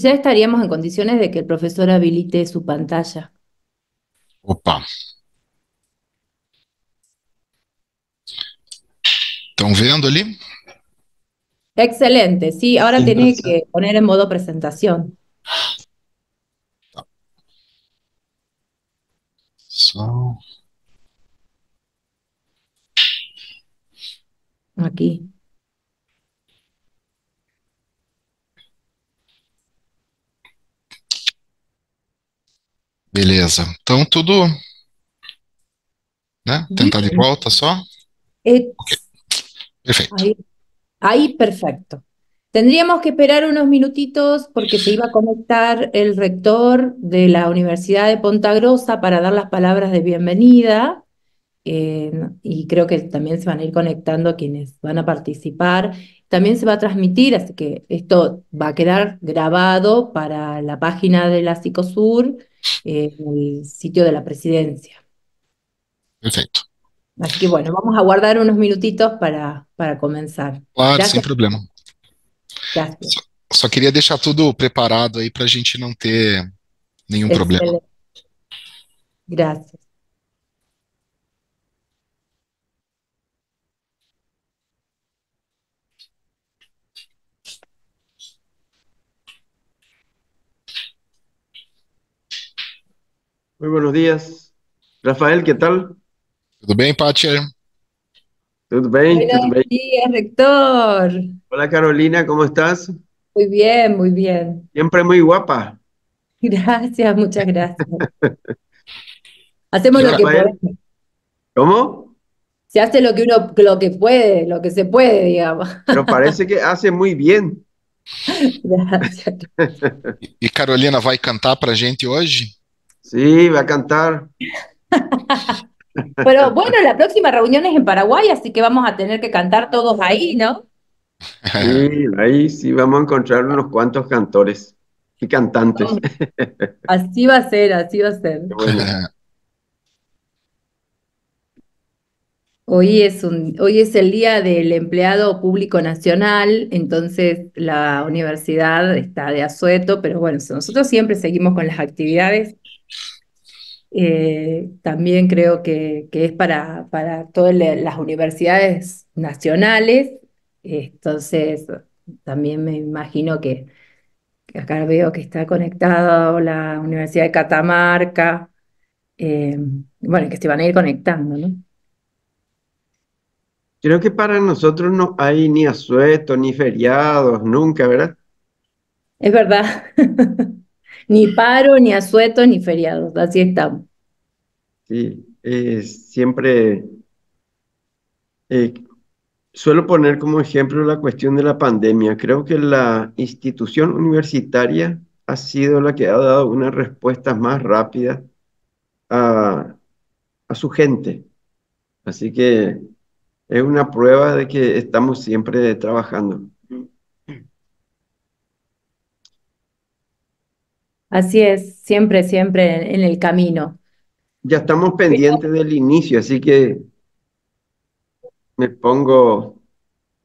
Ya estaríamos en condiciones de que el profesor habilite su pantalla. Opa, estão vendo ali? Excelente, sí, ahora Sim. tiene que poner en modo presentación. Só. Aquí. Beleza. Então tudo, né? Tentar de Bien. volta só. Ok, Ex- perfeito. ahí, ahí, perfecto. Tendríamos que esperar unos minutitos porque se iba a conectar el rector de la Universidad de Ponta Grosa para dar las palabras de bienvenida. Y creo que también se van a ir conectando quienes van a participar. También se va a transmitir, así que esto va a quedar grabado para la página de la Psicosur, en el sitio de la presidencia. Perfeito. Así que bueno, vamos a guardar unos minutitos para comenzar. Claro, sem Gracias, problema. gracias. Só queria deixar tudo preparado aí para a gente não ter nenhum problema. Excelente, gracias. Muy buenos días. Rafael, ¿qué tal? Tudo bem, Paty? ¿Todo bien? ¿Todo Buenos bien? días, rector. Hola Carolina, ¿cómo estás? Muy bien, muy bien. Siempre muy guapa. Gracias, muchas gracias. Hacemos Y lo que Rafael, podemos. ¿cómo? Se hace lo que uno, lo que puede, lo que se puede, digamos. Pero parece que hace muy bien. Gracias. E Carolina vai cantar para a gente hoje? Sí, va a cantar. Pero bueno, la próxima reunión es en Paraguay, así que vamos a tener que cantar todos ahí, ¿no? Sí, ahí sí vamos a encontrar unos cuantos cantores y cantantes. Vamos. Así va a ser, así va a ser. Qué bueno. Hoy es el Día del Empleado Público Nacional, entonces la universidad está de asueto, pero bueno, nosotros siempre seguimos con las actividades. También creo que es para todas las universidades nacionales, entonces también me imagino que acá veo que está conectado la Universidad de Catamarca, eh, bueno, que se van a ir conectando, ¿no? Creo que para nosotros no hay ni asueto ni feriados, nunca, ¿verdad? Es verdad, ni paro, ni asueto, ni feriados, así estamos. Sí, siempre eh, suelo poner como ejemplo la cuestión de la pandemia. Creo que la institución universitaria ha sido la que ha dado una respuesta más rápida a, a su gente. Así que es una prueba de que estamos siempre trabajando. Así es, siempre, siempre en el camino. Ya estamos pendientes del inicio, así que me pongo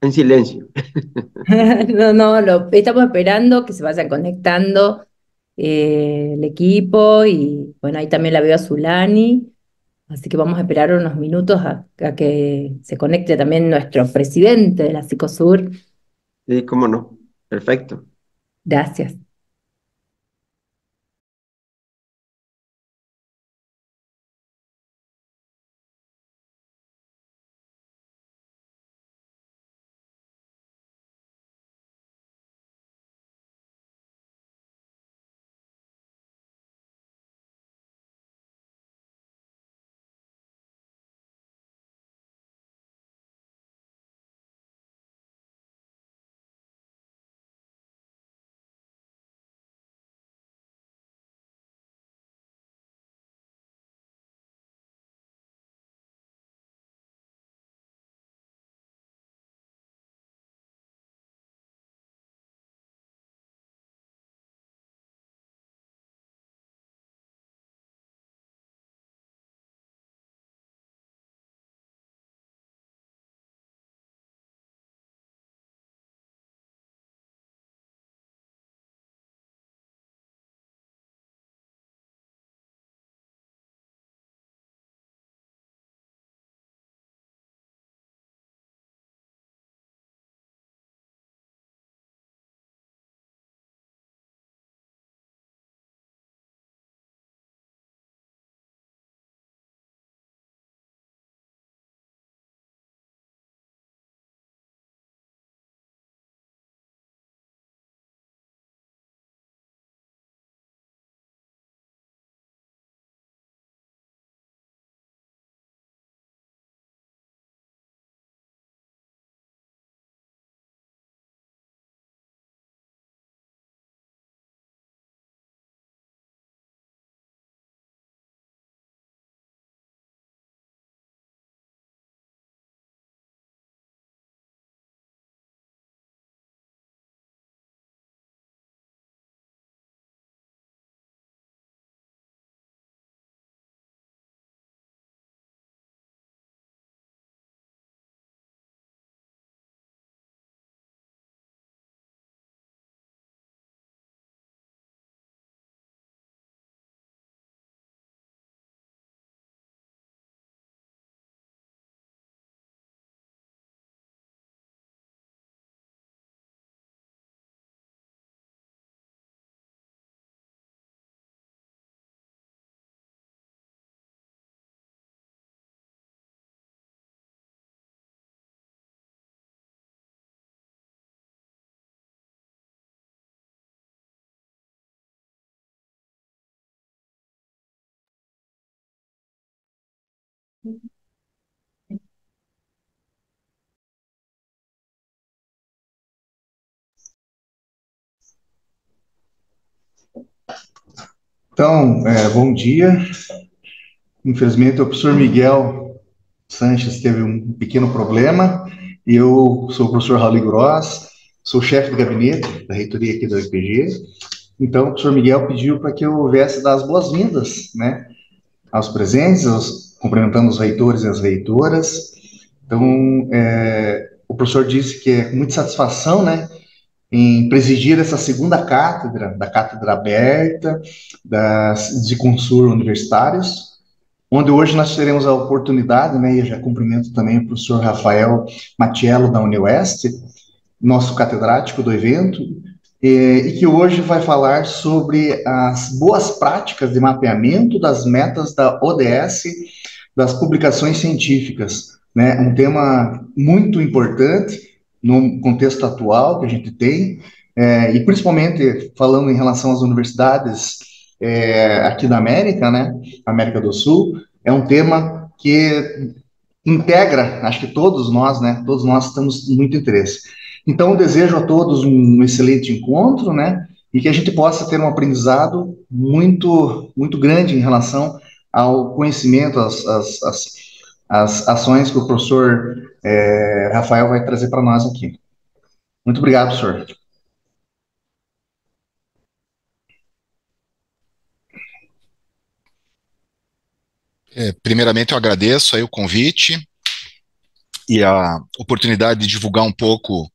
en silencio. No, no, estamos esperando que se vayan conectando el equipo y bueno, ahí también la veo a Zulani, así que vamos a esperar unos minutos a que se conecte también nuestro presidente de la Psicosur. Sí, cómo no. Perfecto. Gracias. Então, bom dia. Infelizmente, o professor Miguel Sanches teve um pequeno problema. Eu sou o professor Raul Gross, sou chefe de gabinete da reitoria aqui da UEPG. Então, o professor Miguel pediu para que eu viesse dar as boas-vindas, né, aos presentes, cumprimentando os reitores e as reitoras. Então, o professor disse que é com muita satisfação, né, em presidir essa segunda cátedra, da Cátedra Aberta de Consur Universitários, onde hoje nós teremos a oportunidade, né, e eu já cumprimento também o professor Rafael Matiello, da UniOeste, nosso catedrático do evento, e que hoje vai falar sobre as boas práticas de mapeamento das metas da ODS, das publicações científicas, né, um tema muito importante no contexto atual que a gente tem, e principalmente falando em relação às universidades aqui da América, né, América do Sul, é um tema que integra, acho que todos nós, né, todos nós temos muito interesse. Então, eu desejo a todos um excelente encontro, né, e que a gente possa ter um aprendizado muito, muito grande em relação ao conhecimento, às ações que o professor Rafael vai trazer para nós aqui. Muito obrigado, professor. Primeiramente, eu agradeço aí o convite e a oportunidade de divulgar um pouco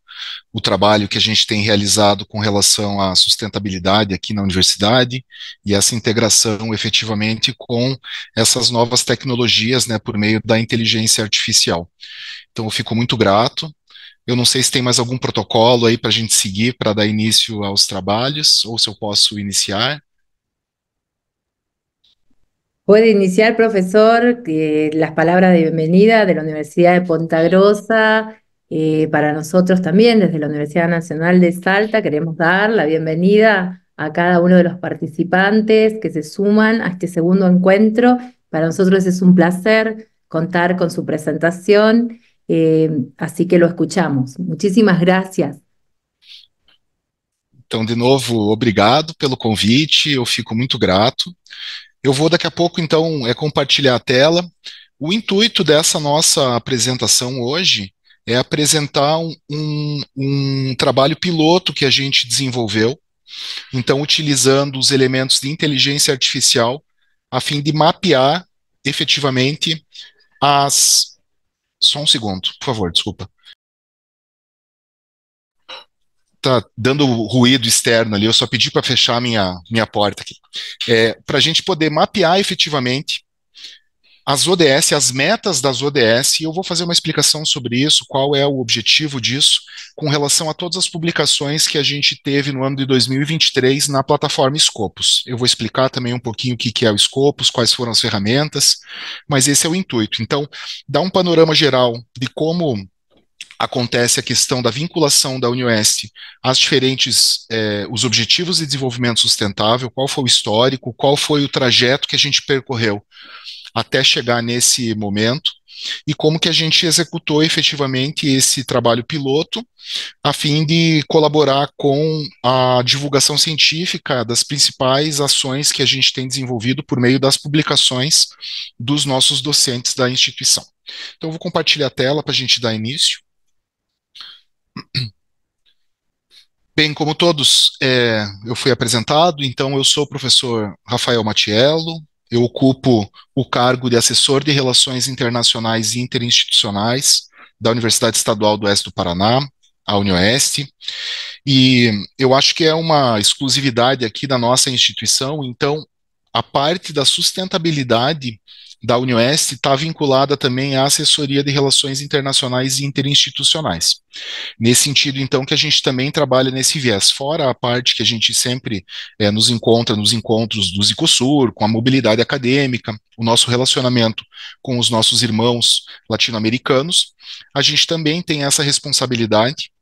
o trabalho que a gente tem realizado com relação à sustentabilidade aqui na universidade e essa integração efetivamente com essas novas tecnologias, né, por meio da inteligência artificial. Então, eu fico muito grato. Eu não sei se tem mais algum protocolo aí para a gente seguir para dar início aos trabalhos, ou se eu posso iniciar. Puede iniciar, profesor, las palabras de bienvenida de la Universidad de Ponta Grosa. Para nosotros también, desde la Universidad Nacional de Salta, queremos dar la bienvenida a cada uno de los participantes que se suman a este segundo encuentro. Para nosotros es un placer contar con su presentación, así que lo escuchamos. Muchísimas gracias. Então, de novo, obrigado pelo convite, eu fico muito grato. Eu vou daqui a pouco, então, compartilhar a tela. O intuito dessa nossa apresentação hoje é apresentar um trabalho piloto que a gente desenvolveu, então, utilizando os elementos de inteligência artificial a fim de mapear efetivamente as... Só um segundo, por favor, desculpa. Tá dando ruído externo ali, eu só pedi para fechar minha porta aqui. Para a gente poder mapear efetivamente as ODS, as metas das ODS, e eu vou fazer uma explicação sobre isso, qual é o objetivo disso, com relação a todas as publicações que a gente teve no ano de 2023 na plataforma Scopus. Eu vou explicar também um pouquinho o que é o Scopus, quais foram as ferramentas, mas esse é o intuito. Então, dá um panorama geral de como acontece a questão da vinculação da UniOeste às diferentes, os objetivos de desenvolvimento sustentável, qual foi o histórico, qual foi o trajeto que a gente percorreu até chegar nesse momento, e como que a gente executou efetivamente esse trabalho piloto, a fim de colaborar com a divulgação científica das principais ações que a gente tem desenvolvido por meio das publicações dos nossos docentes da instituição. Então, eu vou compartilhar a tela para a gente dar início. Bem, como todos, eu fui apresentado, então eu sou o professor Rafael Matiello, eu ocupo o cargo de assessor de Relações Internacionais e Interinstitucionais da Universidade Estadual do Oeste do Paraná, a UniOeste, e eu acho que é uma exclusividade aqui da nossa instituição, então a parte da sustentabilidade da UniOeste está vinculada também à assessoria de Relações Internacionais e Interinstitucionais. Nesse sentido, então, que a gente também trabalha nesse viés, fora a parte que a gente sempre nos encontra nos encontros do Zicosur, com a mobilidade acadêmica, o nosso relacionamento com os nossos irmãos latino-americanos, a gente também tem essa responsabilidade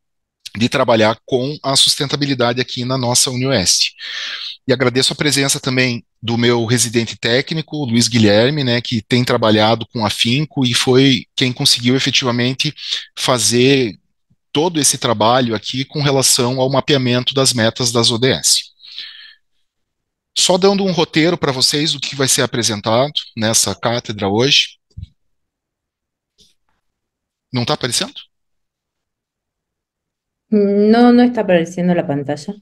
de trabalhar com a sustentabilidade aqui na nossa UniOeste. E agradeço a presença também do meu residente técnico, Luiz Guilherme, né, que tem trabalhado com afinco e foi quem conseguiu efetivamente fazer todo esse trabalho aqui com relação ao mapeamento das metas das ODS. Só dando um roteiro para vocês do que vai ser apresentado nessa cátedra hoje. Não está aparecendo? No, no está apareciendo la pantalla.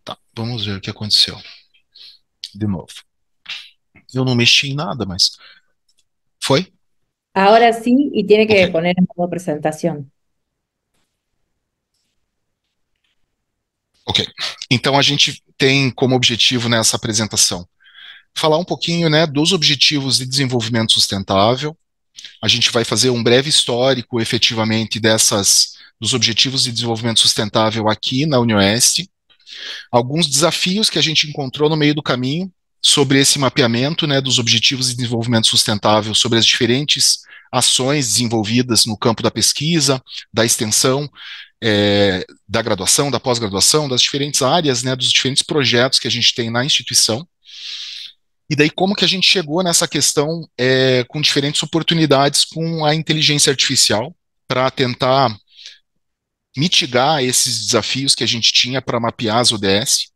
Tá, vamos ver o que aconteceu. De novo. Eu não mexi em nada, mas... Foi? Ahora sí, y tiene que Ok. poner en modo presentación. Ok. Então a gente tem como objetivo nessa apresentação falar um pouquinho, né, dos objetivos de desenvolvimento sustentável. A gente vai fazer um breve histórico, efetivamente, dos objetivos de desenvolvimento sustentável aqui na UniOeste. Alguns desafios que a gente encontrou no meio do caminho sobre esse mapeamento, né, dos objetivos de desenvolvimento sustentável, sobre as diferentes ações desenvolvidas no campo da pesquisa, da extensão, da graduação, da pós-graduação, das diferentes áreas, né, dos diferentes projetos que a gente tem na instituição. E daí como que a gente chegou nessa questão com diferentes oportunidades com a inteligência artificial para tentar mitigar esses desafios que a gente tinha para mapear as ODS.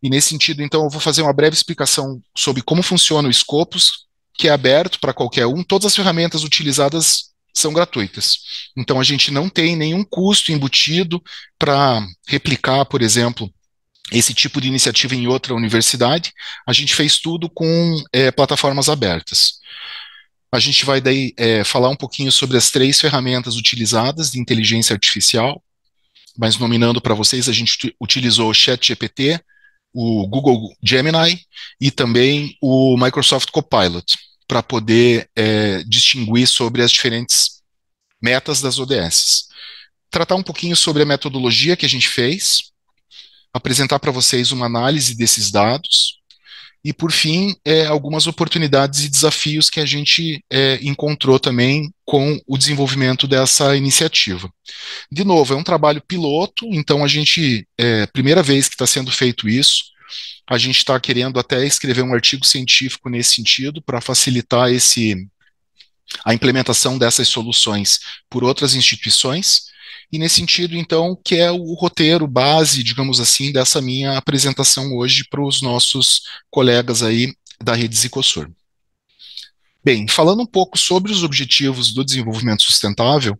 E nesse sentido, então, eu vou fazer uma breve explicação sobre como funciona o Scopus, que é aberto para qualquer um. Todas as ferramentas utilizadas são gratuitas. Então, a gente não tem nenhum custo embutido para replicar, por exemplo, esse tipo de iniciativa em outra universidade. A gente fez tudo com plataformas abertas. A gente vai daí falar um pouquinho sobre as 3 ferramentas utilizadas de inteligência artificial, mas nominando para vocês, a gente utilizou o ChatGPT, o Google Gemini e também o Microsoft Copilot, para poder distinguir sobre as diferentes metas das ODS. Tratar um pouquinho sobre a metodologia que a gente fez, apresentar para vocês uma análise desses dados e, por fim, algumas oportunidades e desafios que a gente encontrou também com o desenvolvimento dessa iniciativa. De novo, é um trabalho piloto, então a gente, primeira vez que está sendo feito isso, a gente está querendo até escrever um artigo científico nesse sentido, para facilitar a implementação dessas soluções por outras instituições, e nesse sentido, então, que é o roteiro base, digamos assim, dessa minha apresentação hoje para os nossos colegas aí da Rede Zicosur. Bem, falando um pouco sobre os objetivos do desenvolvimento sustentável,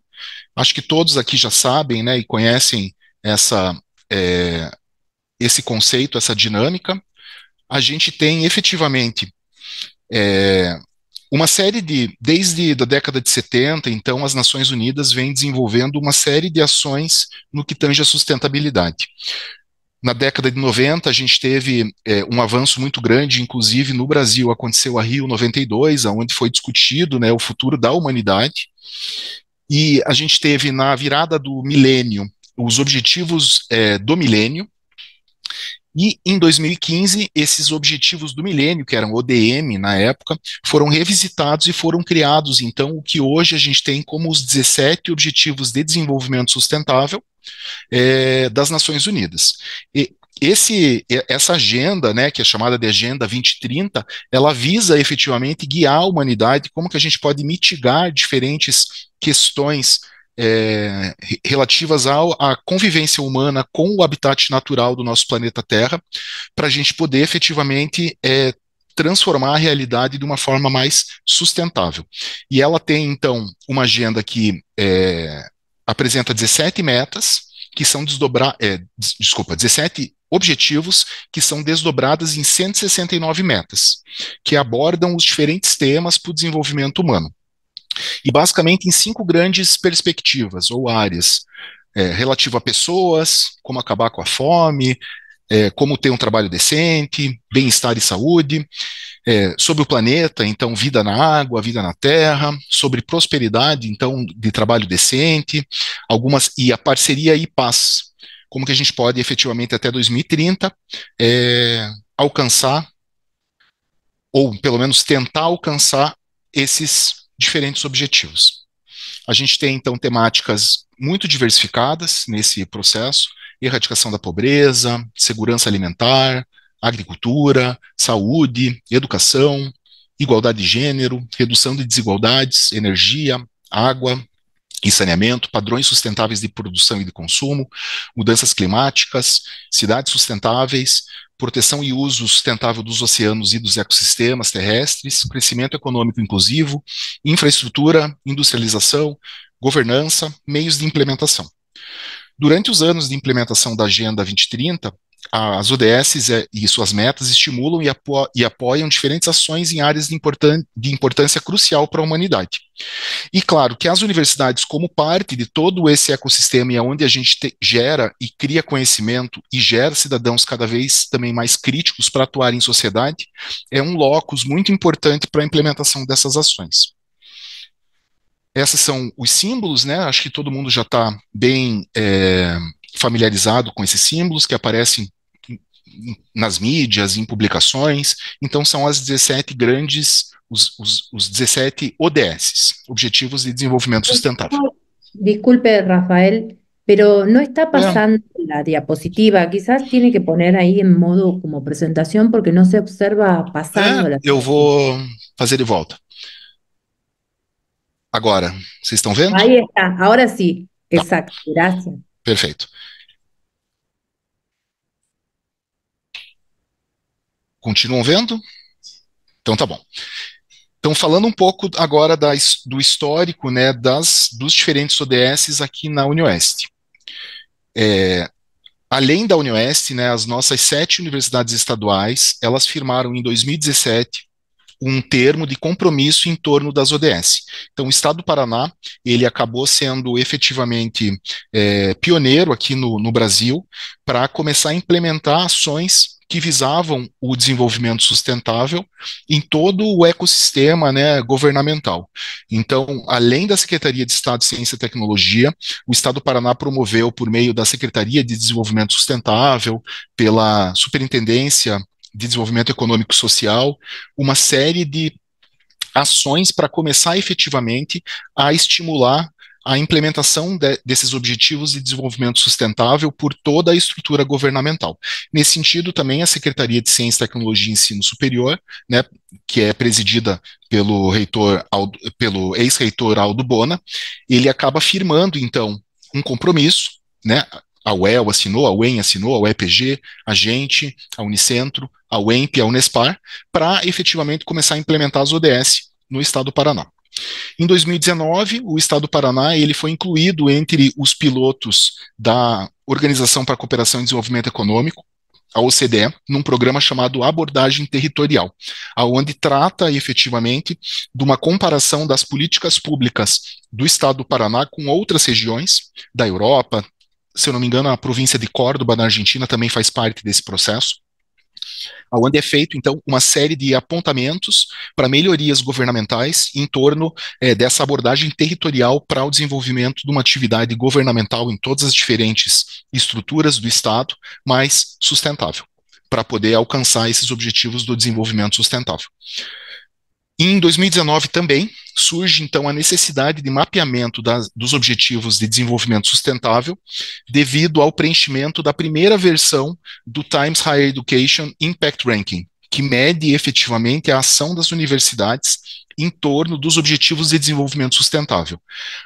acho que todos aqui já sabem, né, e conhecem esse conceito, essa dinâmica. A gente tem efetivamente uma série desde a década de 70, então, as Nações Unidas vêm desenvolvendo uma série de ações no que tange a sustentabilidade. Na década de 90, a gente teve um avanço muito grande, inclusive no Brasil aconteceu a Rio 92, onde foi discutido, né, o futuro da humanidade, e a gente teve na virada do milênio os objetivos do milênio, e em 2015, esses objetivos do milênio, que eram ODM na época, foram revisitados e foram criados, então, o que hoje a gente tem como os 17 Objetivos de Desenvolvimento Sustentável das Nações Unidas. E essa agenda, né, que é chamada de Agenda 2030, ela visa efetivamente guiar a humanidade, como que a gente pode mitigar diferentes questões relativas à convivência humana com o habitat natural do nosso planeta Terra, para a gente poder efetivamente transformar a realidade de uma forma mais sustentável. E ela tem, então, uma agenda que apresenta 17 metas, que são 17 objetivos que são desdobradas em 169 metas, que abordam os diferentes temas para o desenvolvimento humano. E basicamente em 5 grandes perspectivas ou áreas, relativo a pessoas, como acabar com a fome, como ter um trabalho decente, bem-estar e saúde, sobre o planeta, então vida na água, vida na terra, sobre prosperidade, então de trabalho decente, e a parceria e paz, como que a gente pode efetivamente até 2030 alcançar, ou pelo menos tentar alcançar esses diferentes objetivos. A gente tem, então, temáticas muito diversificadas nesse processo: erradicação da pobreza, segurança alimentar, agricultura, saúde, educação, igualdade de gênero, redução de desigualdades, energia, água e saneamento, padrões sustentáveis de produção e de consumo, mudanças climáticas, cidades sustentáveis, proteção e uso sustentável dos oceanos e dos ecossistemas terrestres, crescimento econômico inclusivo, infraestrutura, industrialização, governança, meios de implementação. Durante os anos de implementação da Agenda 2030, as ODS e suas metas estimulam e apoiam diferentes ações em áreas de importância crucial para a humanidade. E claro que as universidades, como parte de todo esse ecossistema e onde a gente gera e cria conhecimento e gera cidadãos cada vez também mais críticos para atuar em sociedade, é um locus muito importante para a implementação dessas ações. Esses são os símbolos, né? Acho que todo mundo já está bem familiarizado com esses símbolos que aparecem nas mídias, em publicações. Então são as 17 grandes, os 17 ODS, Objetivos de Desenvolvimento Sustentável. Disculpe, Rafael, pero no está pasando la diapositiva. Quizás tiene que poner ahí en modo como presentación porque no se observa pasando la eu vou fazer de volta. Agora, vocês estão vendo? Ahí está, ahora sí. Tá. Exacto, gracias. Perfeito. Continuam vendo? Então tá bom. Então, falando um pouco agora do histórico, né, dos diferentes ODS aqui na UniOeste. Além da UniOeste, né, as nossas 7 universidades estaduais, elas firmaram em 2017 um termo de compromisso em torno das ODS. Então, o Estado do Paraná, ele acabou sendo efetivamente pioneiro aqui no Brasil para começar a implementar ações que visavam o desenvolvimento sustentável em todo o ecossistema, né, governamental. Então, além da Secretaria de Estado de Ciência e Tecnologia, o Estado do Paraná promoveu, por meio da Secretaria de Desenvolvimento Sustentável, pela Superintendência de Desenvolvimento Econômico e Social, uma série de ações para começar efetivamente a estimular a implementação desses objetivos de desenvolvimento sustentável por toda a estrutura governamental. Nesse sentido, também a Secretaria de Ciência, Tecnologia e Ensino Superior, né, que é presidida pelo ex-reitor Aldo Bona, ele acaba firmando, então, um compromisso, né, a UEL assinou, a UEM assinou, a UEPG, a gente, a Unicentro, a UEMP, a Unespar, para efetivamente começar a implementar as ODS no Estado do Paraná. Em 2019, o Estado do Paraná ele foi incluído entre os pilotos da Organização para a Cooperação e Desenvolvimento Econômico, a OCDE, num programa chamado Abordagem Territorial, onde trata efetivamente de uma comparação das políticas públicas do Estado do Paraná com outras regiões da Europa. Se eu não me engano, a província de Córdoba, na Argentina, também faz parte desse processo, onde é feito, então, uma série de apontamentos para melhorias governamentais em torno dessa abordagem territorial para o desenvolvimento de uma atividade governamental em todas as diferentes estruturas do Estado, mais sustentável, para poder alcançar esses objetivos do desenvolvimento sustentável. Em 2019 também surge, então, a necessidade de mapeamento dos objetivos de desenvolvimento sustentável devido ao preenchimento da primeira versão do Times Higher Education Impact Ranking, que mede efetivamente a ação das universidades em torno dos objetivos de desenvolvimento sustentável.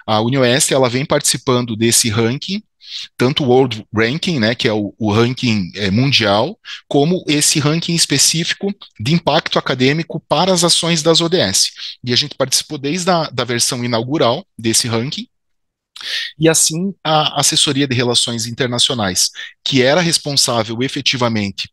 A UniOeste, ela vem participando desse ranking, tanto o World Ranking, né, que é o ranking mundial, como esse ranking específico de impacto acadêmico para as ações das ODS. E a gente participou desde a versão inaugural desse ranking, e assim a Assessoria de Relações Internacionais, que era responsável efetivamente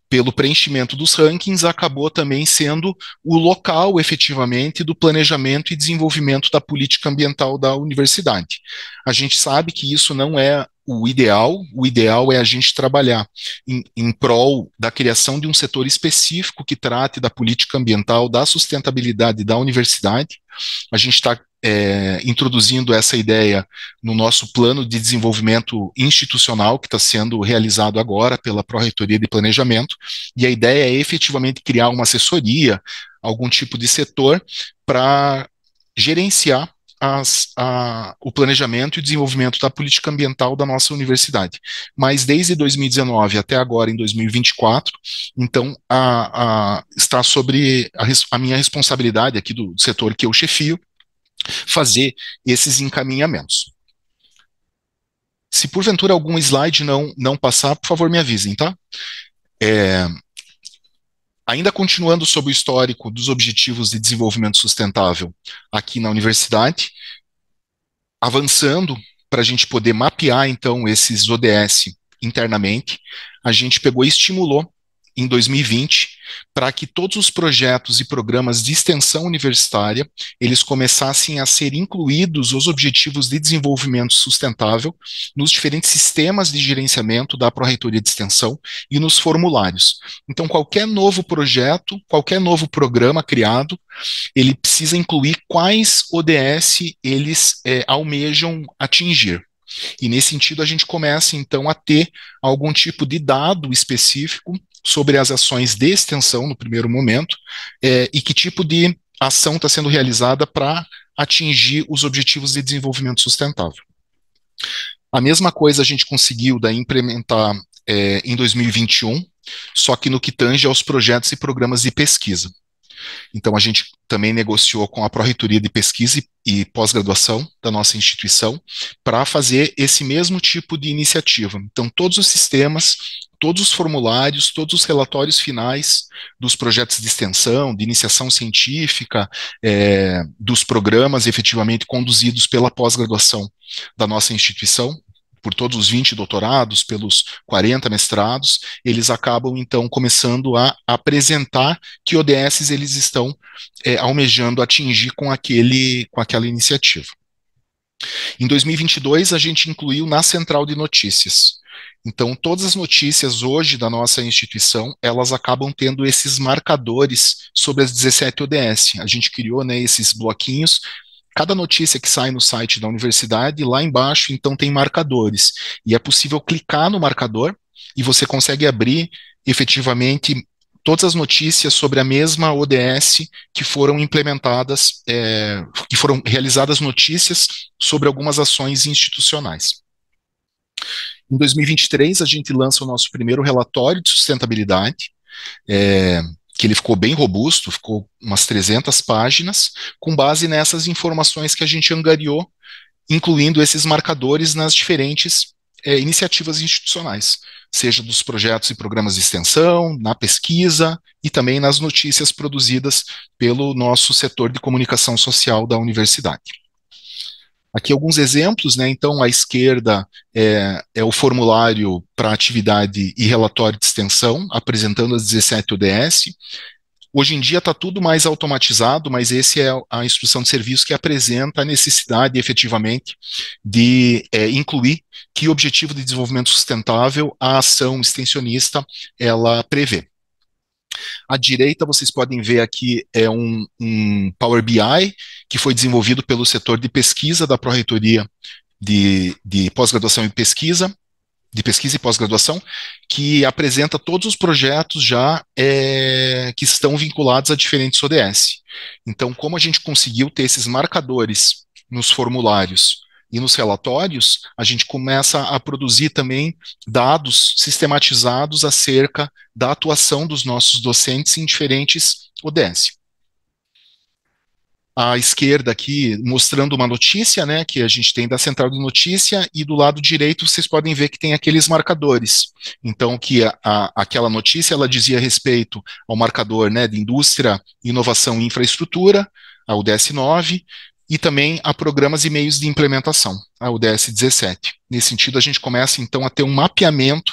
pelo preenchimento dos rankings, acabou também sendo o local efetivamente do planejamento e desenvolvimento da política ambiental da universidade. A gente sabe que isso não é o ideal é a gente trabalhar em prol da criação de um setor específico que trate da política ambiental, da sustentabilidade da universidade. A gente está introduzindo essa ideia no nosso plano de desenvolvimento institucional que está sendo realizado agora pela Pró-Reitoria de Planejamento, e a ideia é efetivamente criar uma assessoria, algum tipo de setor para gerenciar o planejamento e o desenvolvimento da política ambiental da nossa universidade. Mas desde 2019 até agora, em 2024, então está sobre a minha responsabilidade aqui do setor que eu chefio, fazer esses encaminhamentos. Se porventura algum slide não passar, por favor me avisem, tá? Ainda continuando sobre o histórico dos Objetivos de Desenvolvimento Sustentável aqui na universidade, avançando para a gente poder mapear, então, esses ODS internamente, a gente pegou e estimulou em 2020 para que todos os projetos e programas de extensão universitária, eles começassem a ser incluídos os Objetivos de Desenvolvimento Sustentável nos diferentes sistemas de gerenciamento da Pró-Reitoria de Extensão e nos formulários. Então, qualquer novo projeto, qualquer novo programa criado, ele precisa incluir quais ODS eles almejam atingir. E nesse sentido a gente começa então a ter algum tipo de dado específico sobre as ações de extensão no primeiro momento e que tipo de ação está sendo realizada para atingir os objetivos de desenvolvimento sustentável. A mesma coisa a gente conseguiu daí implementar em 2021, só que no que tange aos projetos e programas de pesquisa. Então, a gente também negociou com a Pró-Reitoria de Pesquisa e Pós-Graduação da nossa instituição para fazer esse mesmo tipo de iniciativa. Então, todos os sistemas, todos os formulários, todos os relatórios finais dos projetos de extensão, de iniciação científica, dos programas efetivamente conduzidos pela pós-graduação da nossa instituição, por todos os 20 doutorados, pelos 40 mestrados, eles acabam, então, começando a apresentar que ODS eles estão almejando atingir com aquela iniciativa. Em 2022, a gente incluiu na central de notícias. Então, todas as notícias hoje da nossa instituição, elas acabam tendo esses marcadores sobre as 17 ODS. A gente criou, né, esses bloquinhos. Cada notícia que sai no site da universidade, lá embaixo, então, tem marcadores. E é possível clicar no marcador e você consegue abrir, efetivamente, todas as notícias sobre a mesma ODS que foram implementadas, que foram realizadas notícias sobre algumas ações institucionais. Em 2023, a gente lança o nosso primeiro relatório de sustentabilidade, que ele ficou bem robusto, ficou umas 300 páginas, com base nessas informações que a gente angariou, incluindo esses marcadores nas diferentes iniciativas institucionais, seja dos projetos e programas de extensão, na pesquisa e também nas notícias produzidas pelo nosso setor de comunicação social da universidade. Aqui alguns exemplos, né? Então, à esquerda é o formulário para atividade e relatório de extensão, apresentando as 17 ODS. Hoje em dia está tudo mais automatizado, mas esse é a instrução de serviço que apresenta a necessidade, efetivamente, de incluir que objetivo de desenvolvimento sustentável a ação extensionista ela prevê. À direita, vocês podem ver aqui um Power BI, que foi desenvolvido pelo setor de pesquisa da Pró-Reitoria de Pós-Graduação e Pesquisa, de pesquisa e pós-graduação, que apresenta todos os projetos já que estão vinculados a diferentes ODS. Então, como a gente conseguiu ter esses marcadores nos formulários e nos relatórios, a gente começa a produzir também dados sistematizados acerca da atuação dos nossos docentes em diferentes ODS. À esquerda aqui, mostrando uma notícia, né, que a gente tem da central de notícia, e do lado direito vocês podem ver que tem aqueles marcadores. Então, que aquela notícia, ela dizia respeito ao marcador, né, de indústria, inovação e infraestrutura, a ODS 9, e também a programas e meios de implementação, a ODS 17. Nesse sentido, a gente começa, então, a ter um mapeamento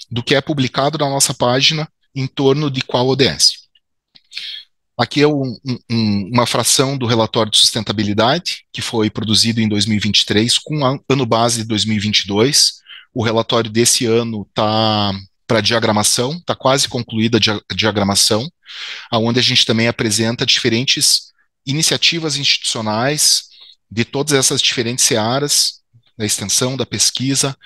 do que é publicado na nossa página em torno de qual ODS. Aqui é uma fração do relatório de sustentabilidade, que foi produzido em 2023, com ano base de 2022. O relatório desse ano está para diagramação, está quase concluída a diagramação, onde a gente também apresenta diferentes iniciativas institucionais de todas essas diferentes searas, da extensão, da pesquisa,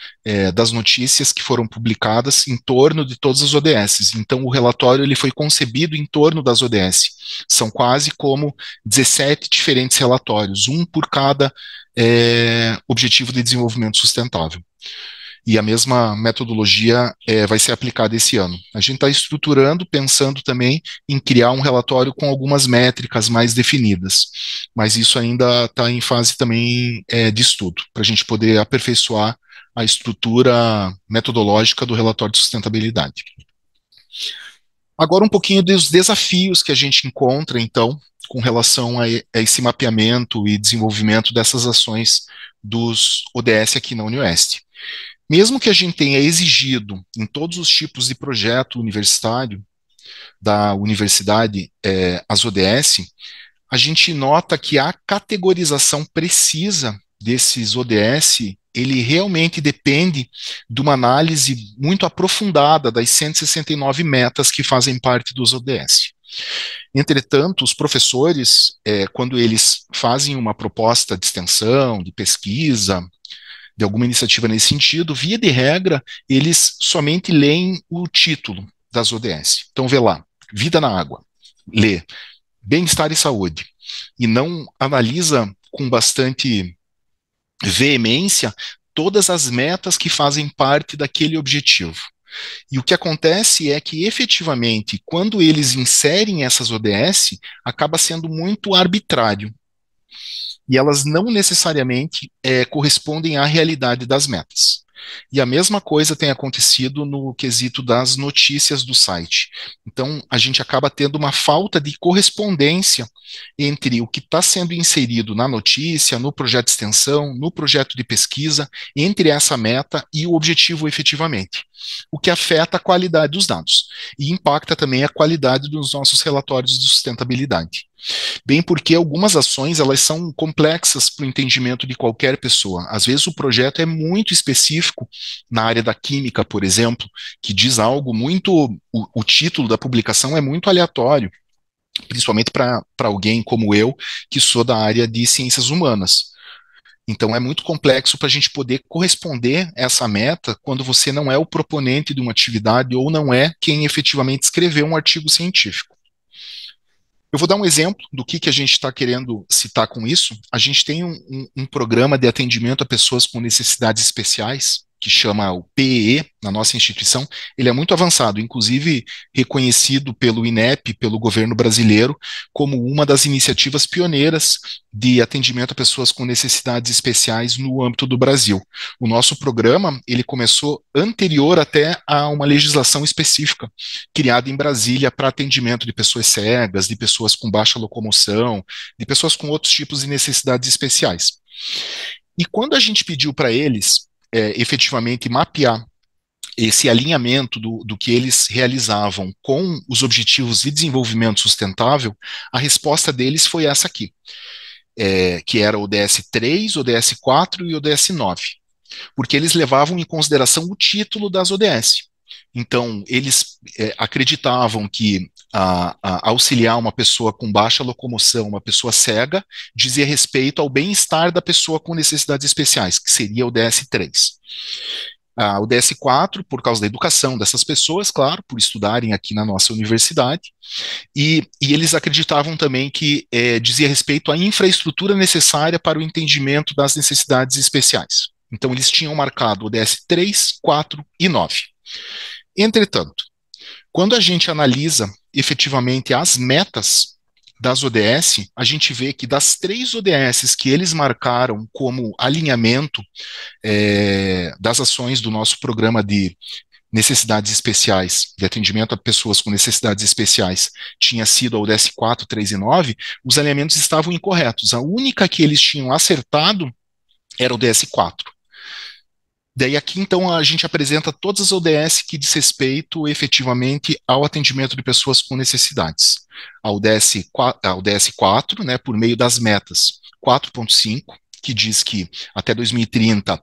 das notícias que foram publicadas em torno de todas as ODS. Então, o relatório ele foi concebido em torno das ODS. São quase como 17 diferentes relatórios, um por cada objetivo de desenvolvimento sustentável. E a mesma metodologia vai ser aplicada esse ano. A gente está estruturando, pensando também em criar um relatório com algumas métricas mais definidas, mas isso ainda está em fase também de estudo, para a gente poder aperfeiçoar a estrutura metodológica do relatório de sustentabilidade. Agora um pouquinho dos desafios que a gente encontra, então, com relação a esse mapeamento e desenvolvimento dessas ações dos ODS aqui na UniOeste. Mesmo que a gente tenha exigido em todos os tipos de projeto universitário da universidade as ODS, a gente nota que a categorização precisa desses ODS, ele realmente depende de uma análise muito aprofundada das 169 metas que fazem parte dos ODS. Entretanto, os professores, quando eles fazem uma proposta de extensão, de pesquisa, de alguma iniciativa nesse sentido, via de regra, eles somente leem o título das ODS. Então, vê lá, vida na água, lê, bem-estar e saúde, e não analisa com bastante veemência todas as metas que fazem parte daquele objetivo. E o que acontece é que, efetivamente, quando eles inserem essas ODS, acaba sendo muito arbitrário. E elas não necessariamente correspondem à realidade das metas. E a mesma coisa tem acontecido no quesito das notícias do site. Então, a gente acaba tendo uma falta de correspondência entre o que está sendo inserido na notícia, no projeto de extensão, no projeto de pesquisa, entre essa meta e o objetivo efetivamente, o que afeta a qualidade dos dados e impacta também a qualidade dos nossos relatórios de sustentabilidade. Bem porque algumas ações elas são complexas para o entendimento de qualquer pessoa. Às vezes o projeto é muito específico na área da química, por exemplo, que diz algo muito... O título da publicação é muito aleatório, principalmente para alguém como eu, que sou da área de ciências humanas. Então é muito complexo para a gente poder corresponder a essa meta quando você não é o proponente de uma atividade ou não é quem efetivamente escreveu um artigo científico. Eu vou dar um exemplo do que a gente está querendo citar com isso. A gente tem um programa de atendimento a pessoas com necessidades especiais, que chama o PEE, na nossa instituição. Ele é muito avançado, inclusive reconhecido pelo INEP, pelo governo brasileiro, como uma das iniciativas pioneiras de atendimento a pessoas com necessidades especiais no âmbito do Brasil. O nosso programa, ele começou anterior até a uma legislação específica, criada em Brasília para atendimento de pessoas cegas, de pessoas com baixa locomoção, de pessoas com outros tipos de necessidades especiais. E quando a gente pediu para eles efetivamente mapear esse alinhamento do que eles realizavam com os objetivos de desenvolvimento sustentável, a resposta deles foi essa aqui, que era o ODS 3, o ODS 4 e o ODS 9, porque eles levavam em consideração o título das ODS. Então, eles acreditavam que auxiliar uma pessoa com baixa locomoção, uma pessoa cega, dizia respeito ao bem-estar da pessoa com necessidades especiais, que seria o ODS 3. O ODS 4, por causa da educação dessas pessoas, claro, por estudarem aqui na nossa universidade, e eles acreditavam também que dizia respeito à infraestrutura necessária para o entendimento das necessidades especiais. Então, eles tinham marcado o ODS 3, 4 e 9. Entretanto, quando a gente analisa efetivamente as metas das ODS, a gente vê que das 3 ODS que eles marcaram como alinhamento das ações do nosso programa de necessidades especiais, de atendimento a pessoas com necessidades especiais, tinha sido a ODS 4, 3 e 9, os alinhamentos estavam incorretos. A única que eles tinham acertado era o ODS 4. Daí aqui, então, a gente apresenta todas as ODS que diz respeito efetivamente ao atendimento de pessoas com necessidades. A ODS 4, né, por meio das metas 4.5, que diz que até 2030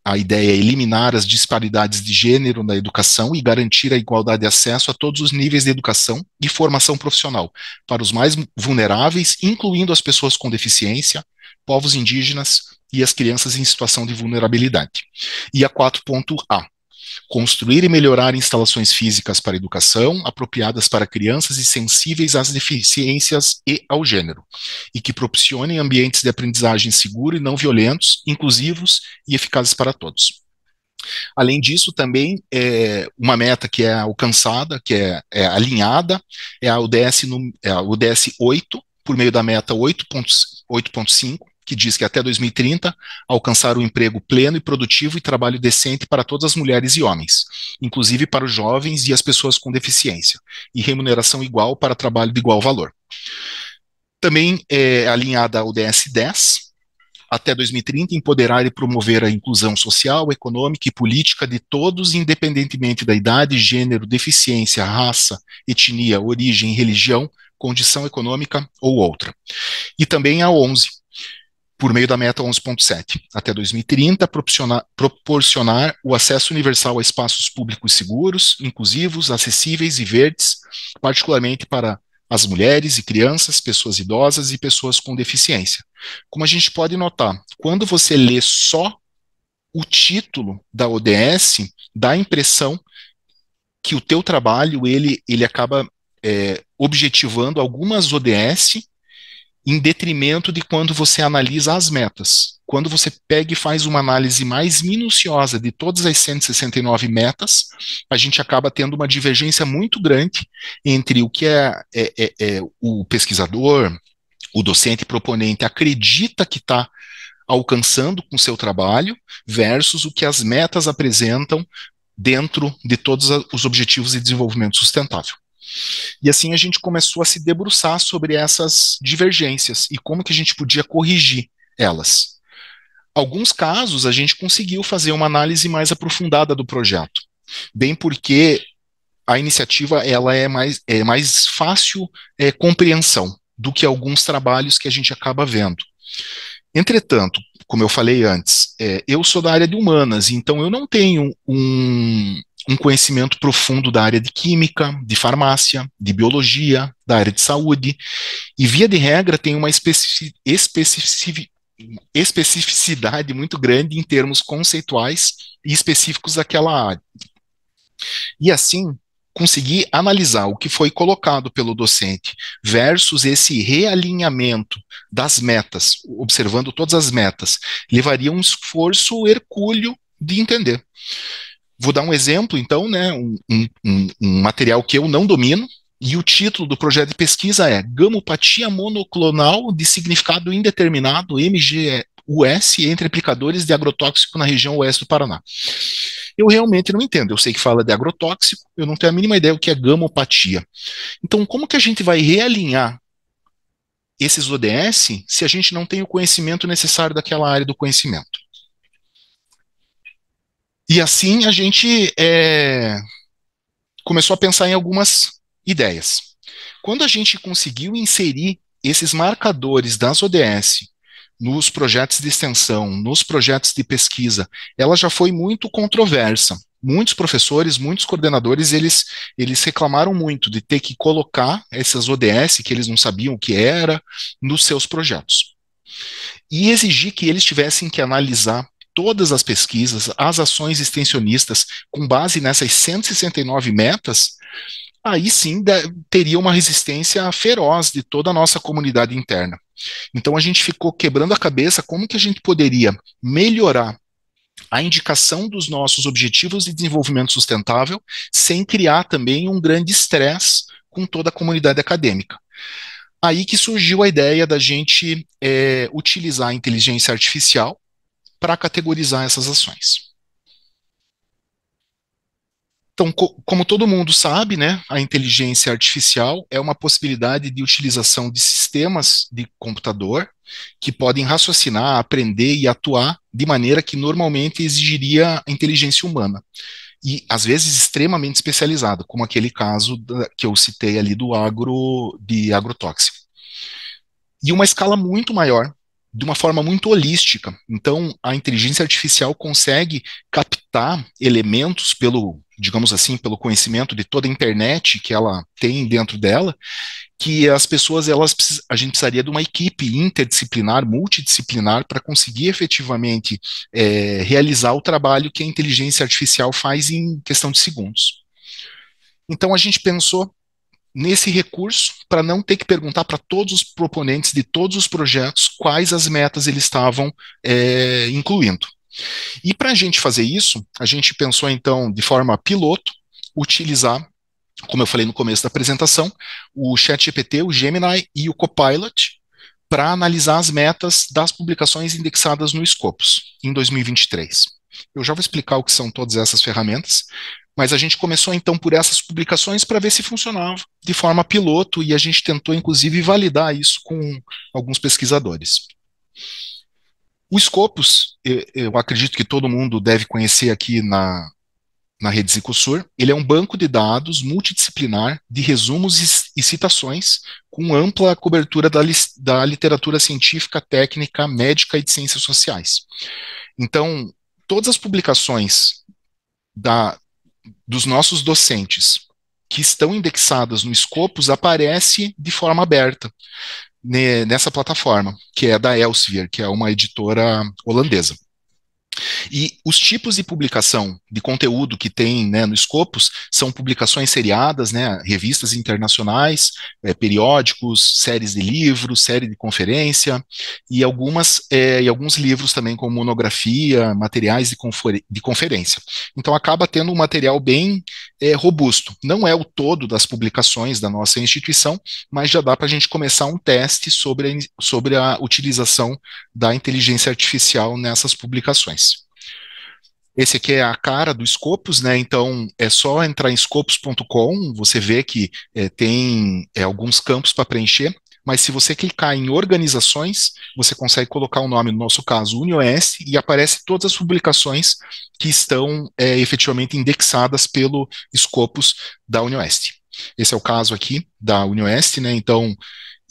a ideia é eliminar as disparidades de gênero na educação e garantir a igualdade de acesso a todos os níveis de educação e formação profissional, para os mais vulneráveis, incluindo as pessoas com deficiência, povos indígenas e as crianças em situação de vulnerabilidade. E a 4.A, construir e melhorar instalações físicas para educação, apropriadas para crianças e sensíveis às deficiências e ao gênero, e que proporcionem ambientes de aprendizagem seguros e não violentos, inclusivos e eficazes para todos. Além disso, também uma meta que é alcançada, que é alinhada, é a ODS 8, por meio da meta 8.5, que diz que até 2030 alcançar o emprego pleno e produtivo e trabalho decente para todas as mulheres e homens, inclusive para os jovens e as pessoas com deficiência, e remuneração igual para trabalho de igual valor. Também é alinhada ao ODS 10, até 2030, empoderar e promover a inclusão social, econômica e política de todos, independentemente da idade, gênero, deficiência, raça, etnia, origem, religião, condição econômica ou outra. E também a 11, por meio da meta 11.7, até 2030, proporcionar o acesso universal a espaços públicos seguros, inclusivos, acessíveis e verdes, particularmente para as mulheres e crianças, pessoas idosas e pessoas com deficiência. Como a gente pode notar, quando você lê só o título da ODS, dá a impressão que o teu trabalho, ele acaba objetivando algumas ODS em detrimento de quando você analisa as metas. Quando você pega e faz uma análise mais minuciosa de todas as 169 metas, a gente acaba tendo uma divergência muito grande entre o que o pesquisador, o docente proponente acredita que está alcançando com o seu trabalho versus o que as metas apresentam dentro de todos os objetivos de desenvolvimento sustentável. E assim a gente começou a se debruçar sobre essas divergências e como que a gente podia corrigir elas. Alguns casos a gente conseguiu fazer uma análise mais aprofundada do projeto, bem porque a iniciativa ela é mais fácil compreensão do que alguns trabalhos que a gente acaba vendo. Entretanto, como eu falei antes, eu sou da área de humanas, então eu não tenho um conhecimento profundo da área de química, de farmácia, de biologia, da área de saúde, e via de regra tem uma especificidade muito grande em termos conceituais e específicos daquela área. E assim, conseguir analisar o que foi colocado pelo docente versus esse realinhamento das metas, observando todas as metas, levaria um esforço hercúleo de entender. Vou dar um exemplo, então, né, um material que eu não domino, e o título do projeto de pesquisa é Gamopatia monoclonal de significado indeterminado, MGUS, entre aplicadores de agrotóxico na região oeste do Paraná. Eu realmente não entendo, eu sei que fala de agrotóxico, eu não tenho a mínima ideia do que é gamopatia. Então, como que a gente vai realinhar esses ODS se a gente não tem o conhecimento necessário daquela área do conhecimento? E assim a gente começou a pensar em algumas ideias. Quando a gente conseguiu inserir esses marcadores das ODS nos projetos de extensão, nos projetos de pesquisa, ela já foi muito controversa. Muitos professores, muitos coordenadores, eles reclamaram muito de ter que colocar essas ODS, que eles não sabiam o que era, nos seus projetos. E exigir que eles tivessem que analisar todas as pesquisas, as ações extensionistas, com base nessas 169 metas, aí sim teria uma resistência feroz de toda a nossa comunidade interna. Então a gente ficou quebrando a cabeça como que a gente poderia melhorar a indicação dos nossos objetivos de desenvolvimento sustentável sem criar também um grande estresse com toda a comunidade acadêmica. Aí que surgiu a ideia da gente utilizar a inteligência artificial para categorizar essas ações. Então, como todo mundo sabe, né, a inteligência artificial é uma possibilidade de utilização de sistemas de computador que podem raciocinar, aprender e atuar de maneira que normalmente exigiria a inteligência humana. E, às vezes, extremamente especializada, como aquele caso que eu citei ali de agrotóxico. E uma escala muito maior, de uma forma muito holística. Então, a inteligência artificial consegue captar elementos digamos assim, pelo conhecimento de toda a internet que ela tem dentro dela, que as pessoas, a gente precisaria de uma equipe interdisciplinar, multidisciplinar, para conseguir efetivamente realizar o trabalho que a inteligência artificial faz em questão de segundos. Então a gente pensou nesse recurso para não ter que perguntar para todos os proponentes de todos os projetos quais as metas eles estavam incluindo. E para a gente fazer isso, a gente pensou então de forma piloto utilizar, como eu falei no começo da apresentação, o ChatGPT, o Gemini e o Copilot para analisar as metas das publicações indexadas no Scopus em 2023. Eu já vou explicar o que são todas essas ferramentas, mas a gente começou então por essas publicações para ver se funcionava de forma piloto e a gente tentou inclusive validar isso com alguns pesquisadores. O Scopus, eu acredito que todo mundo deve conhecer aqui na rede Zicosur, ele é um banco de dados multidisciplinar de resumos e citações com ampla cobertura da literatura científica, técnica, médica e de ciências sociais. Então, todas as publicações dos nossos docentes que estão indexadas no Scopus aparecem de forma aberta nessa plataforma, que é da Elsevier, que é uma editora holandesa. E os tipos de publicação de conteúdo que tem, né, no Scopus são publicações seriadas, né, revistas internacionais, periódicos, séries de livros, série de conferência e alguns livros também como monografia, materiais de conferência. Então acaba tendo um material bem robusto. Não é o todo das publicações da nossa instituição, mas já dá para a gente começar um teste sobre a utilização da inteligência artificial nessas publicações. Esse aqui é a cara do Scopus, né? Então é só entrar em scopus.com, você vê que tem alguns campos para preencher, mas se você clicar em organizações, você consegue colocar o nome, no nosso caso, UniOeste, e aparece todas as publicações que estão efetivamente indexadas pelo Scopus da UniOeste. Esse é o caso aqui da UniOeste, né? Então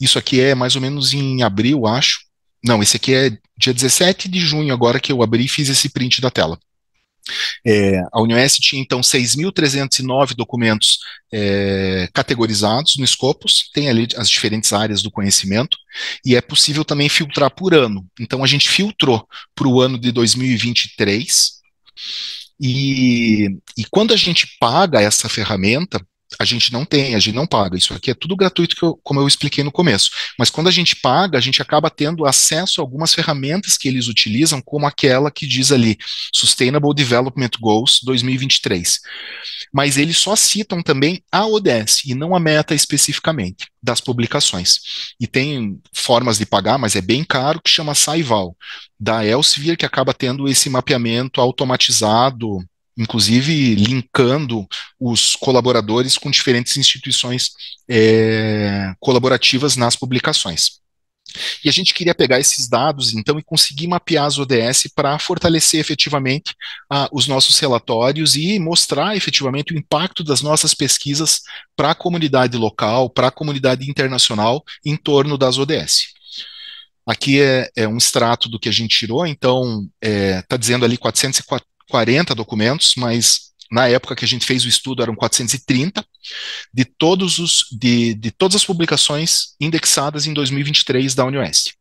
isso aqui é mais ou menos em abril, acho. Não, esse aqui é dia 17 de junho, agora que eu abri e fiz esse print da tela. A UniOeste tinha, então, 6.309 documentos categorizados no Scopus, tem ali as diferentes áreas do conhecimento, e é possível também filtrar por ano. Então, a gente filtrou para o ano de 2023, e quando a gente paga essa ferramenta, a gente não paga. Isso aqui é tudo gratuito, como eu expliquei no começo. Mas quando a gente paga, a gente acaba tendo acesso a algumas ferramentas que eles utilizam, como aquela que diz ali, Sustainable Development Goals 2023. Mas eles só citam também a ODS e não a meta especificamente das publicações. E tem formas de pagar, mas é bem caro, que chama Saival, da Elsevier, que acaba tendo esse mapeamento automatizado, inclusive linkando os colaboradores com diferentes instituições colaborativas nas publicações. E a gente queria pegar esses dados, então, e conseguir mapear as ODS para fortalecer efetivamente os nossos relatórios e mostrar efetivamente o impacto das nossas pesquisas para a comunidade local, para a comunidade internacional em torno das ODS. Aqui é um extrato do que a gente tirou, então está dizendo ali 440 documentos, mas na época que a gente fez o estudo eram 430 de todas as publicações indexadas em 2023 da UniOeste.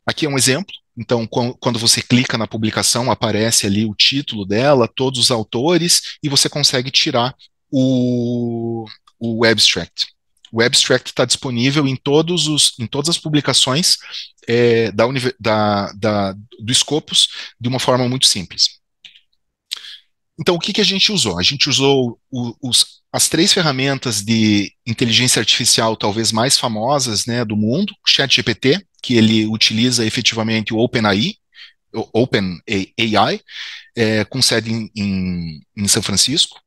Aqui é um exemplo. Então, quando você clica na publicação, aparece ali o título dela, todos os autores, e você consegue tirar o abstract. O abstract está disponível em todas as publicações do Scopus de uma forma muito simples. Então, o que a gente usou? A gente usou as 3 ferramentas de inteligência artificial talvez mais famosas, né, do mundo, o ChatGPT, que ele utiliza efetivamente o OpenAI, com sede em São Francisco,